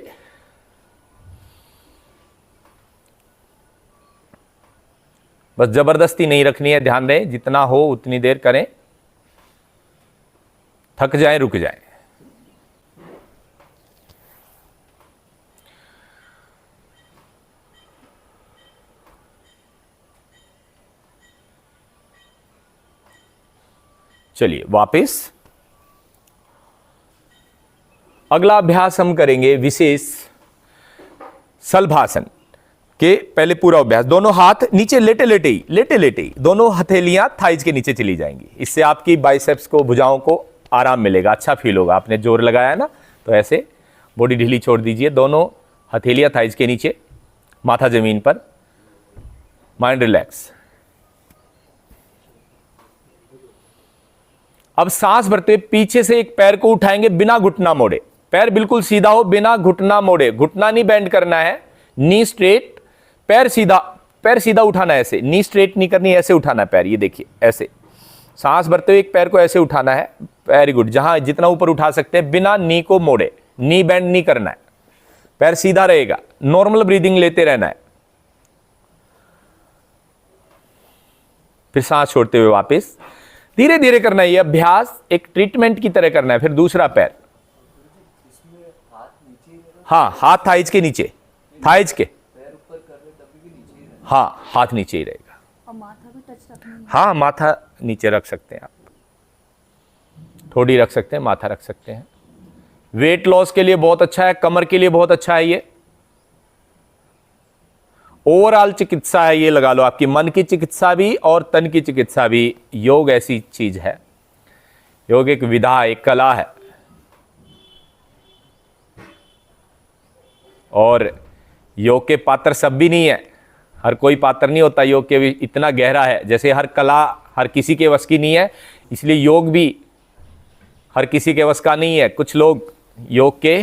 बस जबरदस्ती नहीं रखनी है, ध्यान दें, जितना हो उतनी देर करें, थक जाए रुक जाए। चलिए वापस। अगला अभ्यास हम करेंगे विशेष शलभासन के पहले पूरा अभ्यास। दोनों हाथ नीचे लेटे लेटे ही दोनों हथेलियां थाइज के नीचे चली जाएंगी। इससे आपकी बाइसेप्स को, भुजाओं को आराम मिलेगा, अच्छा फील होगा। आपने जोर लगाया है ना, तो ऐसे बॉडी ढीली छोड़ दीजिए, दोनों हथेलियां थाइज के नीचे, माथा जमीन पर, माइंड रिलैक्स। अब सांस भरते हुए पीछे से एक पैर को उठाएंगे बिना घुटना मोड़े। पैर बिल्कुल सीधा हो, बिना घुटना मोड़े, घुटना नहीं बेंड करना है, नी स्ट्रेट, पैर सीधा उठाना है, ऐसे नी स्ट्रेट नहीं करनी, ऐसे उठाना है पैर, ये देखिए ऐसे। सांस भरते हुए एक पैर को ऐसे उठाना है, वेरी गुड, जहां जितना ऊपर उठा सकते हैं, बिना नी को मोड़े, नी बेंड नहीं करना है, पैर सीधा रहेगा, नॉर्मल ब्रीदिंग लेते रहना है। फिर सांस छोड़ते हुए वापस धीरे धीरे करना है। ये अभ्यास एक ट्रीटमेंट की तरह करना है। फिर दूसरा पैर, हाँ हाथ थाइज के नीचे, थाइज के, हाँ हाथ नीचे ही रहेगा, और माथा भी टच रखना है। हाँ माथा नीचे रख सकते हैं आप, थोड़ी रख सकते हैं, माथा रख सकते हैं। वेट लॉस के लिए बहुत अच्छा है, कमर के लिए बहुत अच्छा है ये। ओवरऑल चिकित्सा है ये, लगा लो, आपकी मन की चिकित्सा भी और तन की चिकित्सा भी। योग ऐसी चीज है योग एक विधा, एक कला है। और योग के पात्र सब भी नहीं है, हर कोई पात्र नहीं होता योग के भी, इतना गहरा है। जैसे हर कला हर किसी के वश की नहीं है, इसलिए योग भी हर किसी के वश का नहीं है। कुछ लोग योग के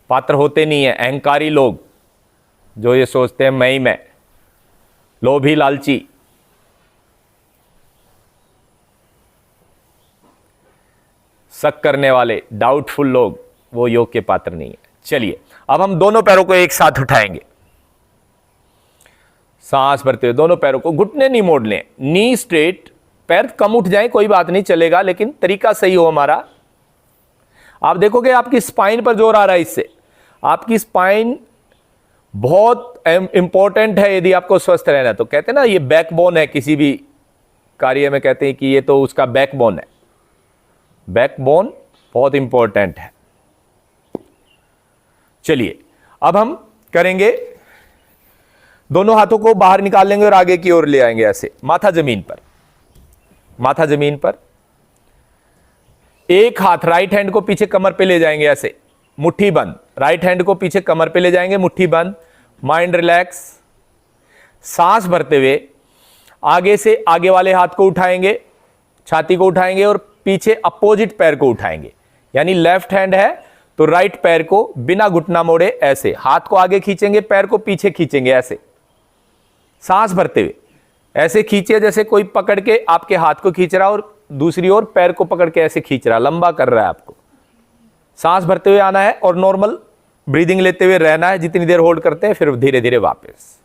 पात्र होते नहीं है, अहंकारी लोग जो ये सोचते हैं मैं ही मैं, लोभी लालची। शक करने वाले, डाउटफुल लोग, वो योग के पात्र नहीं है। चलिए अब हम दोनों पैरों को एक साथ उठाएंगे, सांस भरते हुए दोनों पैरों को, घुटने नहीं मोड़ने, नी स्ट्रेट, पैर कम उठ जाए कोई बात नहीं चलेगा, लेकिन तरीका सही हो हमारा। आप देखोगे आपकी स्पाइन पर जोर आ रहा है, इससे आपकी स्पाइन बहुत इंपॉर्टेंट है यदि आपको स्वस्थ रहना है। तो कहते हैं ना ये बैकबोन है, किसी भी कार्य में कहते हैं कि ये तो उसका बैकबोन है। बैकबोन बहुत इंपॉर्टेंट है। चलिए अब हम करेंगे, दोनों हाथों को बाहर निकाल लेंगे और आगे की ओर ले आएंगे ऐसे, माथा जमीन पर, माथा जमीन पर। एक हाथ राइट हैंड को पीछे कमर पे ले जाएंगे ऐसे, मुट्ठी बंद, राइट हैंड को पीछे कमर पे ले जाएंगे, मुट्ठी बंद, माइंड रिलैक्स। सांस भरते हुए आगे से आगे वाले हाथ को उठाएंगे, छाती को उठाएंगे और पीछे अपोजिट पैर को उठाएंगे। यानी लेफ्ट हैंड है तो राइट पैर को बिना घुटना मोड़े ऐसे, हाथ को आगे खींचेंगे, पैर को पीछे खींचेंगे ऐसे। सांस भरते हुए ऐसे खींचे जैसे कोई पकड़ के आपके हाथ को खींच रहा और दूसरी ओर पैर को पकड़ के ऐसे खींच रहा, लंबा कर रहा है आपको। सांस भरते हुए आना है और नॉर्मल ब्रीदिंग लेते हुए रहना है, जितनी देर होल्ड करते हैं, फिर धीरे धीरे वापस।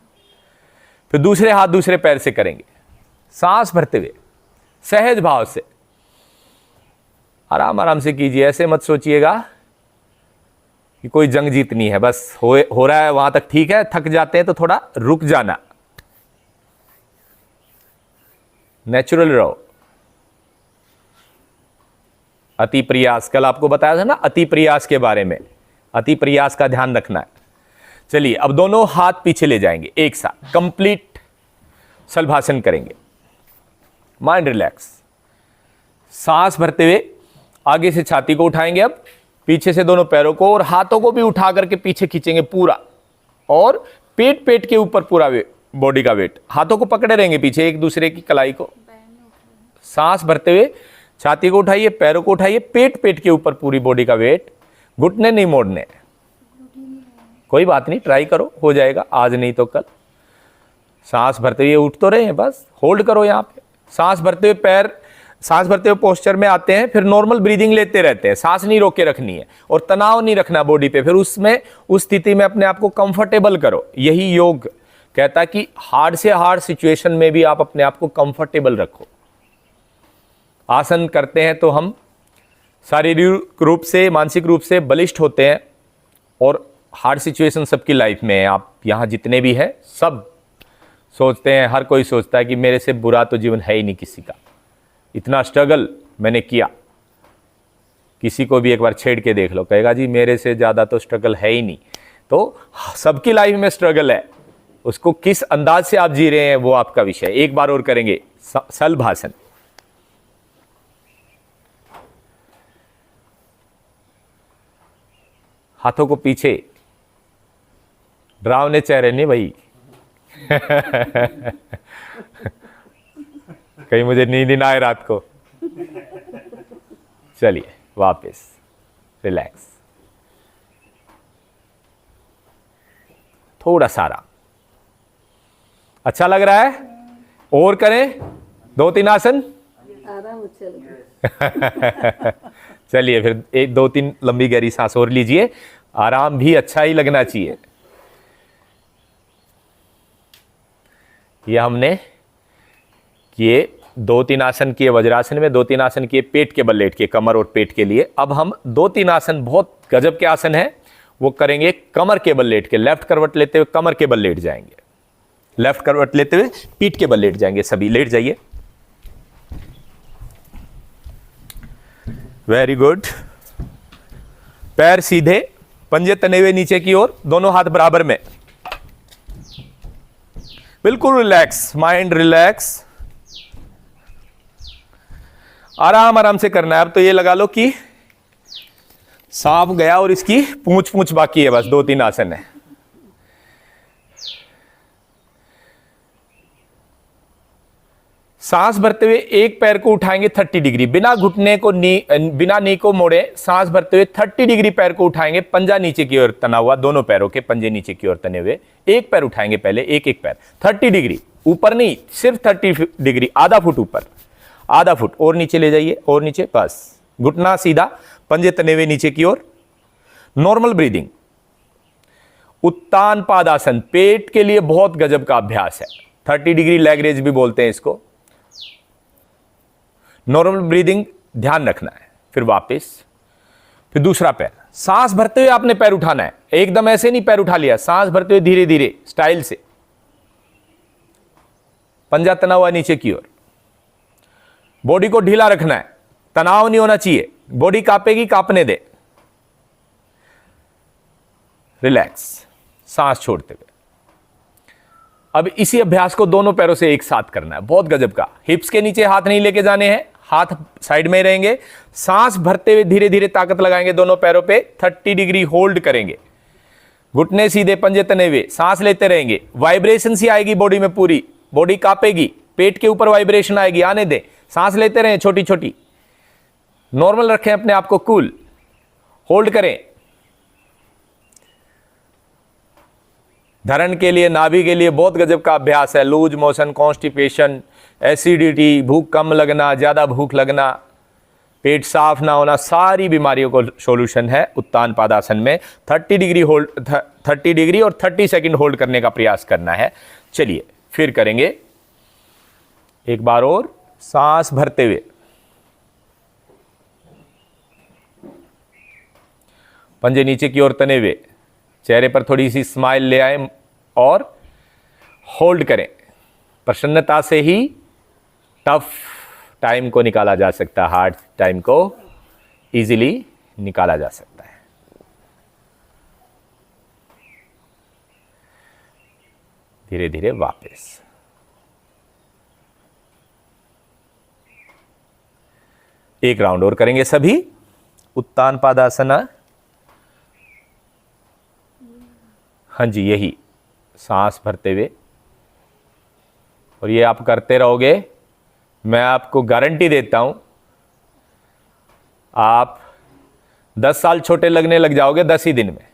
फिर दूसरे हाथ दूसरे पैर से करेंगे, सांस भरते हुए सहज भाव से, आराम आराम से कीजिए। ऐसे मत सोचिएगा कि कोई जंग जीतनी है, बस हो रहा है वहां तक ठीक है, थक जाते हैं तो थोड़ा रुक जाना, नेचुरल रहो। अति प्रयास, कल आपको बताया था ना अति प्रयास के बारे में, अति प्रयास का ध्यान रखना है। चलिए अब दोनों हाथ पीछे ले जाएंगे एक साथ, कंप्लीट शलभासन करेंगे, माइंड रिलैक्स। सांस भरते हुए आगे से छाती को उठाएंगे, अब पीछे से दोनों पैरों को और हाथों को भी उठा करके पीछे खींचेंगे पूरा, और पेट के ऊपर पूरा बॉडी का वेट, हाथों को पकड़े रहेंगे पीछे एक दूसरे की कलाई को। सांस भरते हुए छाती को उठाइए, पैरों को उठाइए, पेट के ऊपर पूरी बॉडी का वेट, घुटने नहीं मोड़ने। कोई बात नहीं, ट्राई करो, हो जाएगा, आज नहीं तो कल। सांस भरते हुए उठ तो रहे हैं, बस होल्ड करो यहाँ पे। सांस भरते हुए पैर, सांस भरते हुए पोस्चर में आते हैं, फिर नॉर्मल ब्रीदिंग लेते रहते हैं, सांस नहीं रोक के रखनी है और तनाव नहीं रखना बॉडी पे। फिर उसमें उस स्थिति में अपने आप को कंफर्टेबल करो। यही योग कहता है कि हार्ड से हार्ड सिचुएशन में भी आप अपने आप को कंफर्टेबल रखो। आसन करते हैं तो हम शारीरिक रूप से, मानसिक रूप से बलिष्ठ होते हैं, और हार्ड सिचुएशन सबकी लाइफ में है। आप यहाँ जितने भी हैं सब सोचते हैं, हर कोई सोचता है कि मेरे से बुरा तो जीवन है ही नहीं किसी का, इतना स्ट्रगल मैंने किया। किसी को भी एक बार छेड़ के देख लो, कहेगा जी मेरे से ज़्यादा तो स्ट्रगल है ही नहीं। तो सबकी लाइफ में स्ट्रगल है, उसको किस अंदाज से आप जी रहे हैं वो आपका विषय। एक बार और करेंगे शलभासन। हाथों को पीछे, डरावने चेहरे नहीं भाई कहीं मुझे नींद ना आए रात को। चलिए वापस रिलैक्स, थोड़ा सारा अच्छा लग रहा है, और करें 2-3 आसन। आराम चल चलिए फिर 1-2-3 लंबी गहरी सांस और लीजिए, आराम भी अच्छा ही लगना चाहिए। ये हमने किए 2-3 आसन किए वज्रासन में, 2-3 आसन किए पेट के बल लेट के, कमर और पेट के लिए। अब हम 2-3 आसन बहुत गजब के आसन हैं, वो करेंगे कमर के बल लेट के। लेफ्ट करवट लेते हुए कमर के बल लेट जाएंगे, लेफ्ट करवट लेते हुए पीठ के बल लेट जाएंगे। सभी लेट जाइए, वेरी गुड। पैर सीधे, पंजे तने हुए नीचे की ओर, दोनों हाथ बराबर में, बिल्कुल रिलैक्स, माइंड रिलैक्स। आराम आराम से करना है। अब तो ये लगा लो कि सांप गया और इसकी पूंछ पूंछ बाकी है, बस 2-3 आसन है। सांस भरते हुए एक पैर को उठाएंगे 30 डिग्री, बिना घुटने को बिना नी को मोड़े सांस भरते हुए 30 डिग्री पैर को उठाएंगे, पंजा नीचे की ओर तना हुआ, दोनों पैरों के पंजे नीचे की ओर तने हुए। एक पैर उठाएंगे पहले, एक एक पैर 30 डिग्री, ऊपर नहीं, सिर्फ 30 डिग्री, आधा फुट ऊपर, आधा फुट और नीचे ले जाइए, और नीचे, बस घुटना सीधा, पंजे तने हुए नीचे की ओर। Normal breathing. उत्तान पादासन पेट के लिए बहुत गजब का अभ्यास है, 30 डिग्री लेग रेज भी बोलते हैं इसको। नॉर्मल ब्रीदिंग ध्यान रखना है। फिर वापस, फिर दूसरा पैर, सांस भरते हुए आपने पैर उठाना है, एकदम ऐसे नहीं पैर उठा लिया, सांस भरते हुए धीरे धीरे स्टाइल से, पंजा तना हुआ नीचे की ओर। बॉडी को ढीला रखना है, तनाव नहीं होना चाहिए, बॉडी कांपेगी, कांपने दे, रिलैक्स, सांस छोड़ते हुए। अब इसी अभ्यास को दोनों पैरों से एक साथ करना है, बहुत गजब का। हिप्स के नीचे हाथ नहीं लेके जाने हैं, हाथ साइड में रहेंगे, सांस भरते हुए धीरे धीरे ताकत लगाएंगे दोनों पैरों पे, 30 डिग्री होल्ड करेंगे, घुटने सीधे, पंजे तने हुए, सांस लेते रहेंगे। वाइब्रेशन सी आएगी बॉडी में, पूरी बॉडी कांपेगी, पेट के ऊपर वाइब्रेशन आएगी, आने दें, सांस लेते रहें छोटी छोटी। नॉर्मल रखें अपने आप को, कूल, होल्ड करें। धरण के लिए, नाभि के लिए बहुत गजब का अभ्यास है। लूज मोशन, कॉन्स्टिपेशन, एसिडिटी, भूख कम लगना, ज्यादा भूख लगना, पेट साफ ना होना, सारी बीमारियों को सॉल्यूशन है उत्तान पादासन में। 30 डिग्री होल्ड, 30 डिग्री और 30 सेकंड होल्ड करने का प्रयास करना है। चलिए फिर करेंगे एक बार और, सांस भरते हुए, पंजे नीचे की ओर तने हुए, चेहरे पर थोड़ी सी स्माइल ले आए और होल्ड करें। प्रसन्नता से ही टफ टाइम को निकाला जा सकता है, हार्ड टाइम को इजीली निकाला जा सकता है। धीरे धीरे वापस। एक राउंड और करेंगे सभी, उत्तान पादासना। हाँ जी, यही सांस भरते हुए, और ये आप करते रहोगे, मैं आपको गारंटी देता हूं, आप 10 साल छोटे लगने लग जाओगे 10 ही दिन में।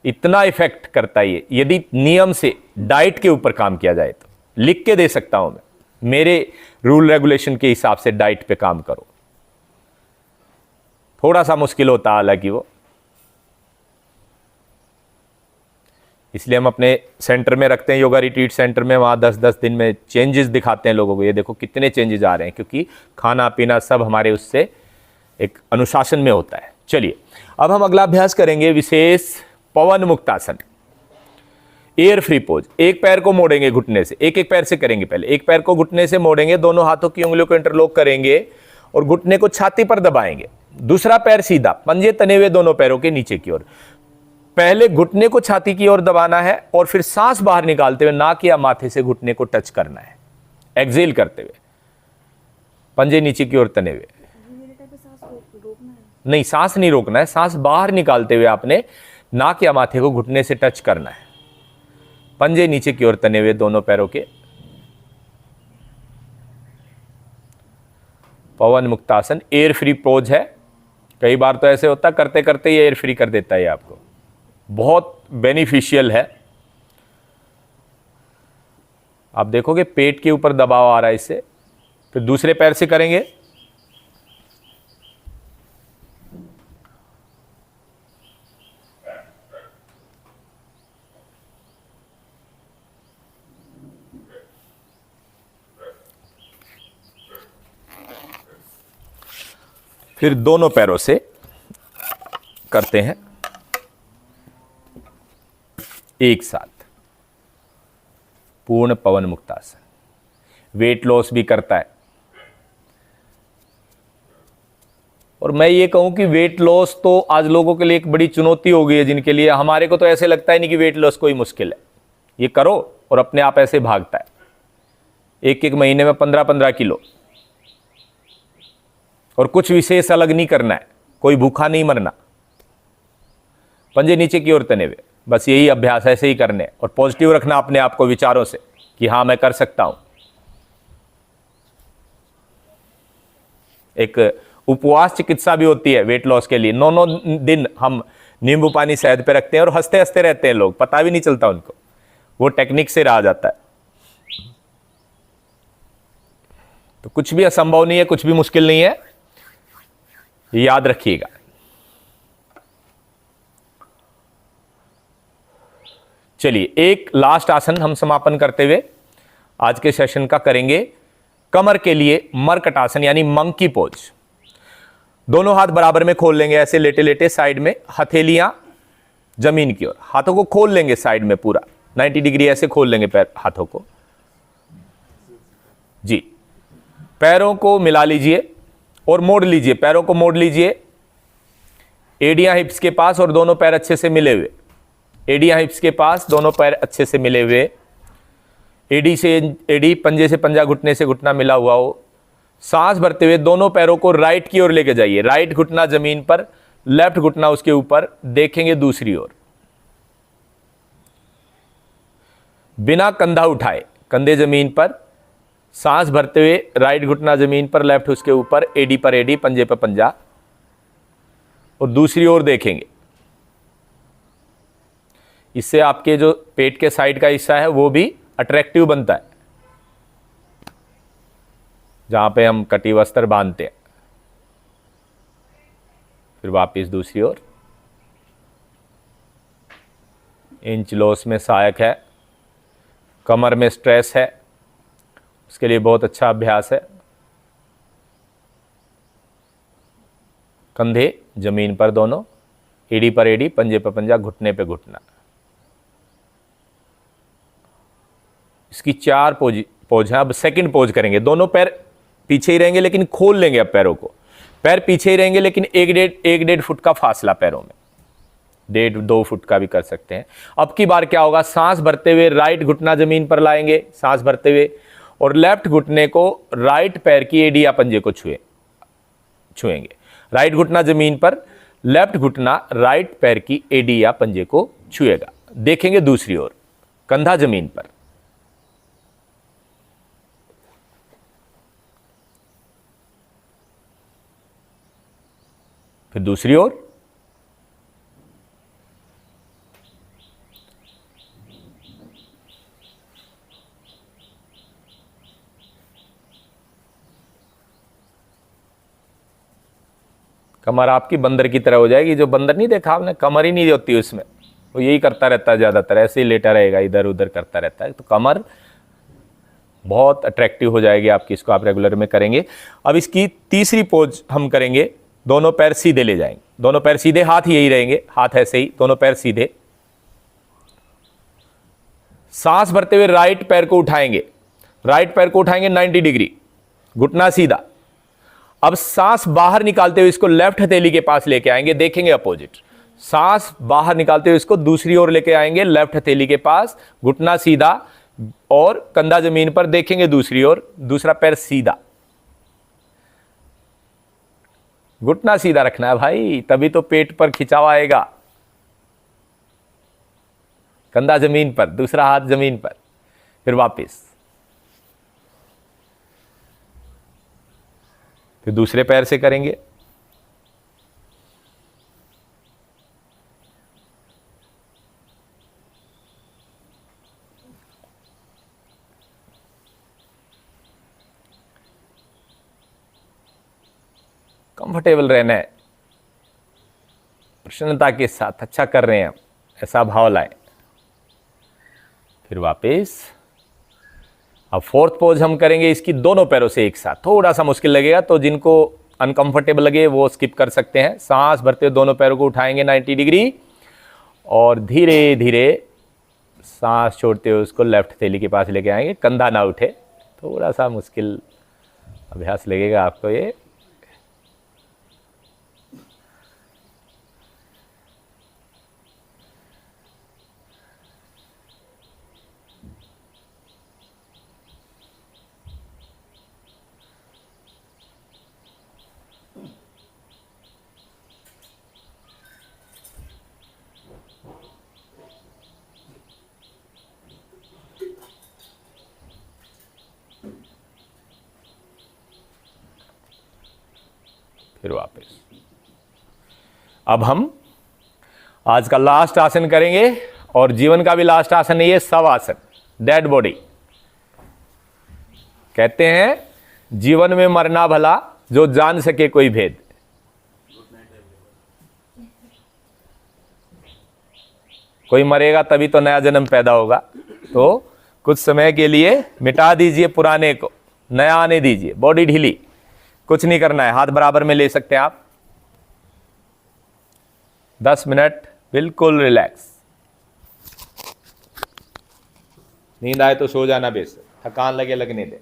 इतना इफेक्ट करता है ये, यदि नियम से डाइट के ऊपर काम किया जाए तो। लिख के दे सकता हूं मैं, मेरे रूल रेगुलेशन के हिसाब से डाइट पे काम करो। थोड़ा सा मुश्किल होता है हालांकि वो, इसलिए हम अपने सेंटर में रखते हैं, योगा रिट्रीट सेंटर में। वहाँ 10-10 दिन में चेंजेस दिखाते हैं लोगों को। ये देखो कितने चेंजेस आ रहे हैं, क्योंकि खाना पीना सब हमारे उससे एक अनुशासन में होता है। चलिए अब हम अगला अभ्यास करेंगे, विशेष पवन मुक्तासन, एयर फ्री पोज। एक पैर को मोड़ेंगे घुटने से, एक एक पैर से करेंगे। पहले एक पैर को घुटने से मोड़ेंगे, दोनों हाथों की उंगलियों को इंटरलॉक करेंगे और घुटने को छाती पर दबाएंगे। दूसरा पैर सीधा, पंजे तने हुए दोनों पैरों के नीचे की ओर। पहले घुटने को छाती की ओर दबाना है और फिर सांस बाहर निकालते हुए नाक या माथे से घुटने को टच करना है, एक्सेल करते हुए, पंजे नीचे की ओर तने हुए। नहीं, सांस नहीं रोकना है, सांस बाहर निकालते हुए आपने नाक या माथे को घुटने से टच करना है, पंजे नीचे की ओर तने हुए दोनों पैरों के। पवन मुक्तासन एयर फ्री पोज है। कई बार तो ऐसे होता करते करते ये एयर फ्री कर देता है, आपको बहुत बेनिफिशियल है। आप देखोगे पेट के ऊपर दबाव आ रहा है इससे। फिर दूसरे पैर से करेंगे, फिर दोनों पैरों से करते हैं एक साथ, पूर्ण पवन मुक्तासन। वेट लॉस भी करता है। और मैं ये कहूं कि वेट लॉस तो आज लोगों के लिए एक बड़ी चुनौती हो गई है, जिनके लिए, हमारे को तो ऐसे लगता है नहीं कि वेट लॉस कोई मुश्किल है। ये करो और अपने आप ऐसे भागता है। एक एक महीने में 15-15 किलो और कुछ विशेष अलग नहीं करना है, कोई भूखा नहीं मरना। पंजे नीचे की ओर तने हुए, बस यही अभ्यास ऐसे ही करने हैं। और पॉजिटिव रखना अपने आप को विचारों से कि हाँ मैं कर सकता हूं। एक उपवास चिकित्सा भी होती है वेट लॉस के लिए। 9 दिन हम नींबू पानी शहद पे रखते हैं और हंसते हंसते रहते हैं लोग, पता भी नहीं चलता उनको, वो टेक्निक से रहा जाता है। तो कुछ भी असंभव नहीं है, कुछ भी मुश्किल नहीं है, याद रखिएगा। चलिए एक लास्ट आसन हम समापन करते हुए आज के सेशन का करेंगे। कमर के लिए मरकट आसन यानी मंकी पोज। दोनों हाथ बराबर में खोल लेंगे, ऐसे लेटे लेटे साइड में, हथेलियां जमीन की ओर, हाथों को खोल लेंगे साइड में पूरा 90 डिग्री ऐसे खोल लेंगे पैर हाथों को जी। पैरों को मिला लीजिए और मोड़ लीजिए, पैरों को मोड़ लीजिए, एडियां हिप्स के पास और दोनों पैर अच्छे से मिले हुए। एडियां हिप्स के पास, दोनों पैर अच्छे से मिले हुए, एडी से एडी, पंजे से पंजा, घुटने से घुटना मिला हुआ हो। सांस भरते हुए दोनों पैरों को राइट की ओर लेके जाइए, राइट घुटना जमीन पर, लेफ्ट घुटना उसके ऊपर, देखेंगे दूसरी ओर। बिना कंधा उठाए, कंधे जमीन पर, सांस भरते हुए राइट घुटना जमीन पर, लेफ्ट उसके ऊपर, एडी पर एडी, पंजे पर पंजा, और दूसरी ओर देखेंगे। इससे आपके जो पेट के साइड का हिस्सा है वो भी अट्रैक्टिव बनता है, जहां पे हम कटी वस्त्र बांधते हैं। फिर वापिस दूसरी ओर। इंच लॉस में सहायक है, कमर में स्ट्रेस है, उसके लिए बहुत अच्छा अभ्यास है। कंधे जमीन पर दोनों, एडी पर एडी, पंजे पर पंजा, घुटने पे घुटना। इसकी 4 पोज है। अब सेकंड पोज करेंगे। दोनों पैर पीछे ही रहेंगे लेकिन खोल लेंगे अब पैरों को। पैर पीछे ही रहेंगे लेकिन 1.5 फुट का फासला पैरों में, 1.5-2 फुट का भी कर सकते हैं। अब की बार क्या होगा, सांस भरते हुए राइट घुटना जमीन पर लाएंगे, सांस भरते हुए, और लेफ्ट घुटने को राइट पैर की एडी या पंजे को छुएंगे। राइट घुटना जमीन पर, लेफ्ट घुटना राइट पैर की एडी या पंजे को छुएगा। देखेंगे दूसरी ओर, कंधा जमीन पर। फिर दूसरी ओर। कमर आपकी बंदर की तरह हो जाएगी। जो बंदर नहीं देखा आपने, कमर ही नहीं होती उसमें, वो यही करता रहता है ज्यादातर, ऐसे ही लेटा रहेगा, इधर उधर करता रहता है। तो कमर बहुत अट्रैक्टिव हो जाएगी आपकी, इसको आप रेगुलर में करेंगे। अब इसकी तीसरी पोज हम करेंगे। दोनों पैर सीधे ले जाएंगे, दोनों पैर सीधे, हाथ यही रहेंगे, हाथ ऐसे ही, दोनों पैर सीधे। सांस भरते हुए राइट पैर को उठाएंगे, राइट पैर को उठाएंगे 90 डिग्री, घुटना सीधा। अब सांस बाहर निकालते हुए इसको लेफ्ट हथेली के पास लेके आएंगे, देखेंगे अपोजिट। सांस बाहर निकालते हुए इसको दूसरी ओर लेके आएंगे, लेफ्ट हथेली के पास, घुटना सीधा और कंधा जमीन पर, देखेंगे दूसरी ओर, दूसरा पैर सीधा। घुटना सीधा रखना है भाई, तभी तो पेट पर खिंचाव आएगा। कंधा जमीन पर, दूसरा हाथ जमीन पर। फिर वापस, फिर दूसरे पैर से करेंगे। कंफर्टेबल रहना है, प्रसन्नता के साथ, अच्छा कर रहे हैं हम, ऐसा भाव लाएं। फिर वापस। अब फोर्थ पोज हम करेंगे इसकी दोनों पैरों से एक साथ। थोड़ा सा मुश्किल लगेगा, तो जिनको अनकंफर्टेबल लगे वो स्किप कर सकते हैं। सांस भरते हुए दोनों पैरों को उठाएंगे 90 डिग्री और धीरे धीरे सांस छोड़ते हुए उसको लेफ्ट हथेली के पास लेके आएंगे, कंधा ना उठे। थोड़ा सा मुश्किल अभ्यास लगेगा आपको ये। फिर वापस। अब हम आज का लास्ट आसन करेंगे और जीवन का भी लास्ट आसन है ये शव आसन, डेड बॉडी। कहते हैं जीवन में मरना भला, जो जान सके कोई भेद। कोई मरेगा तभी तो नया जन्म पैदा होगा। तो कुछ समय के लिए मिटा दीजिए पुराने को, नया आने दीजिए। बॉडी ढीली, कुछ नहीं करना है, हाथ बराबर में ले सकते हैं आप। 10 मिनट बिल्कुल रिलैक्स। नींद आए तो सो जाना, बेशक थकान लगे लगने दे।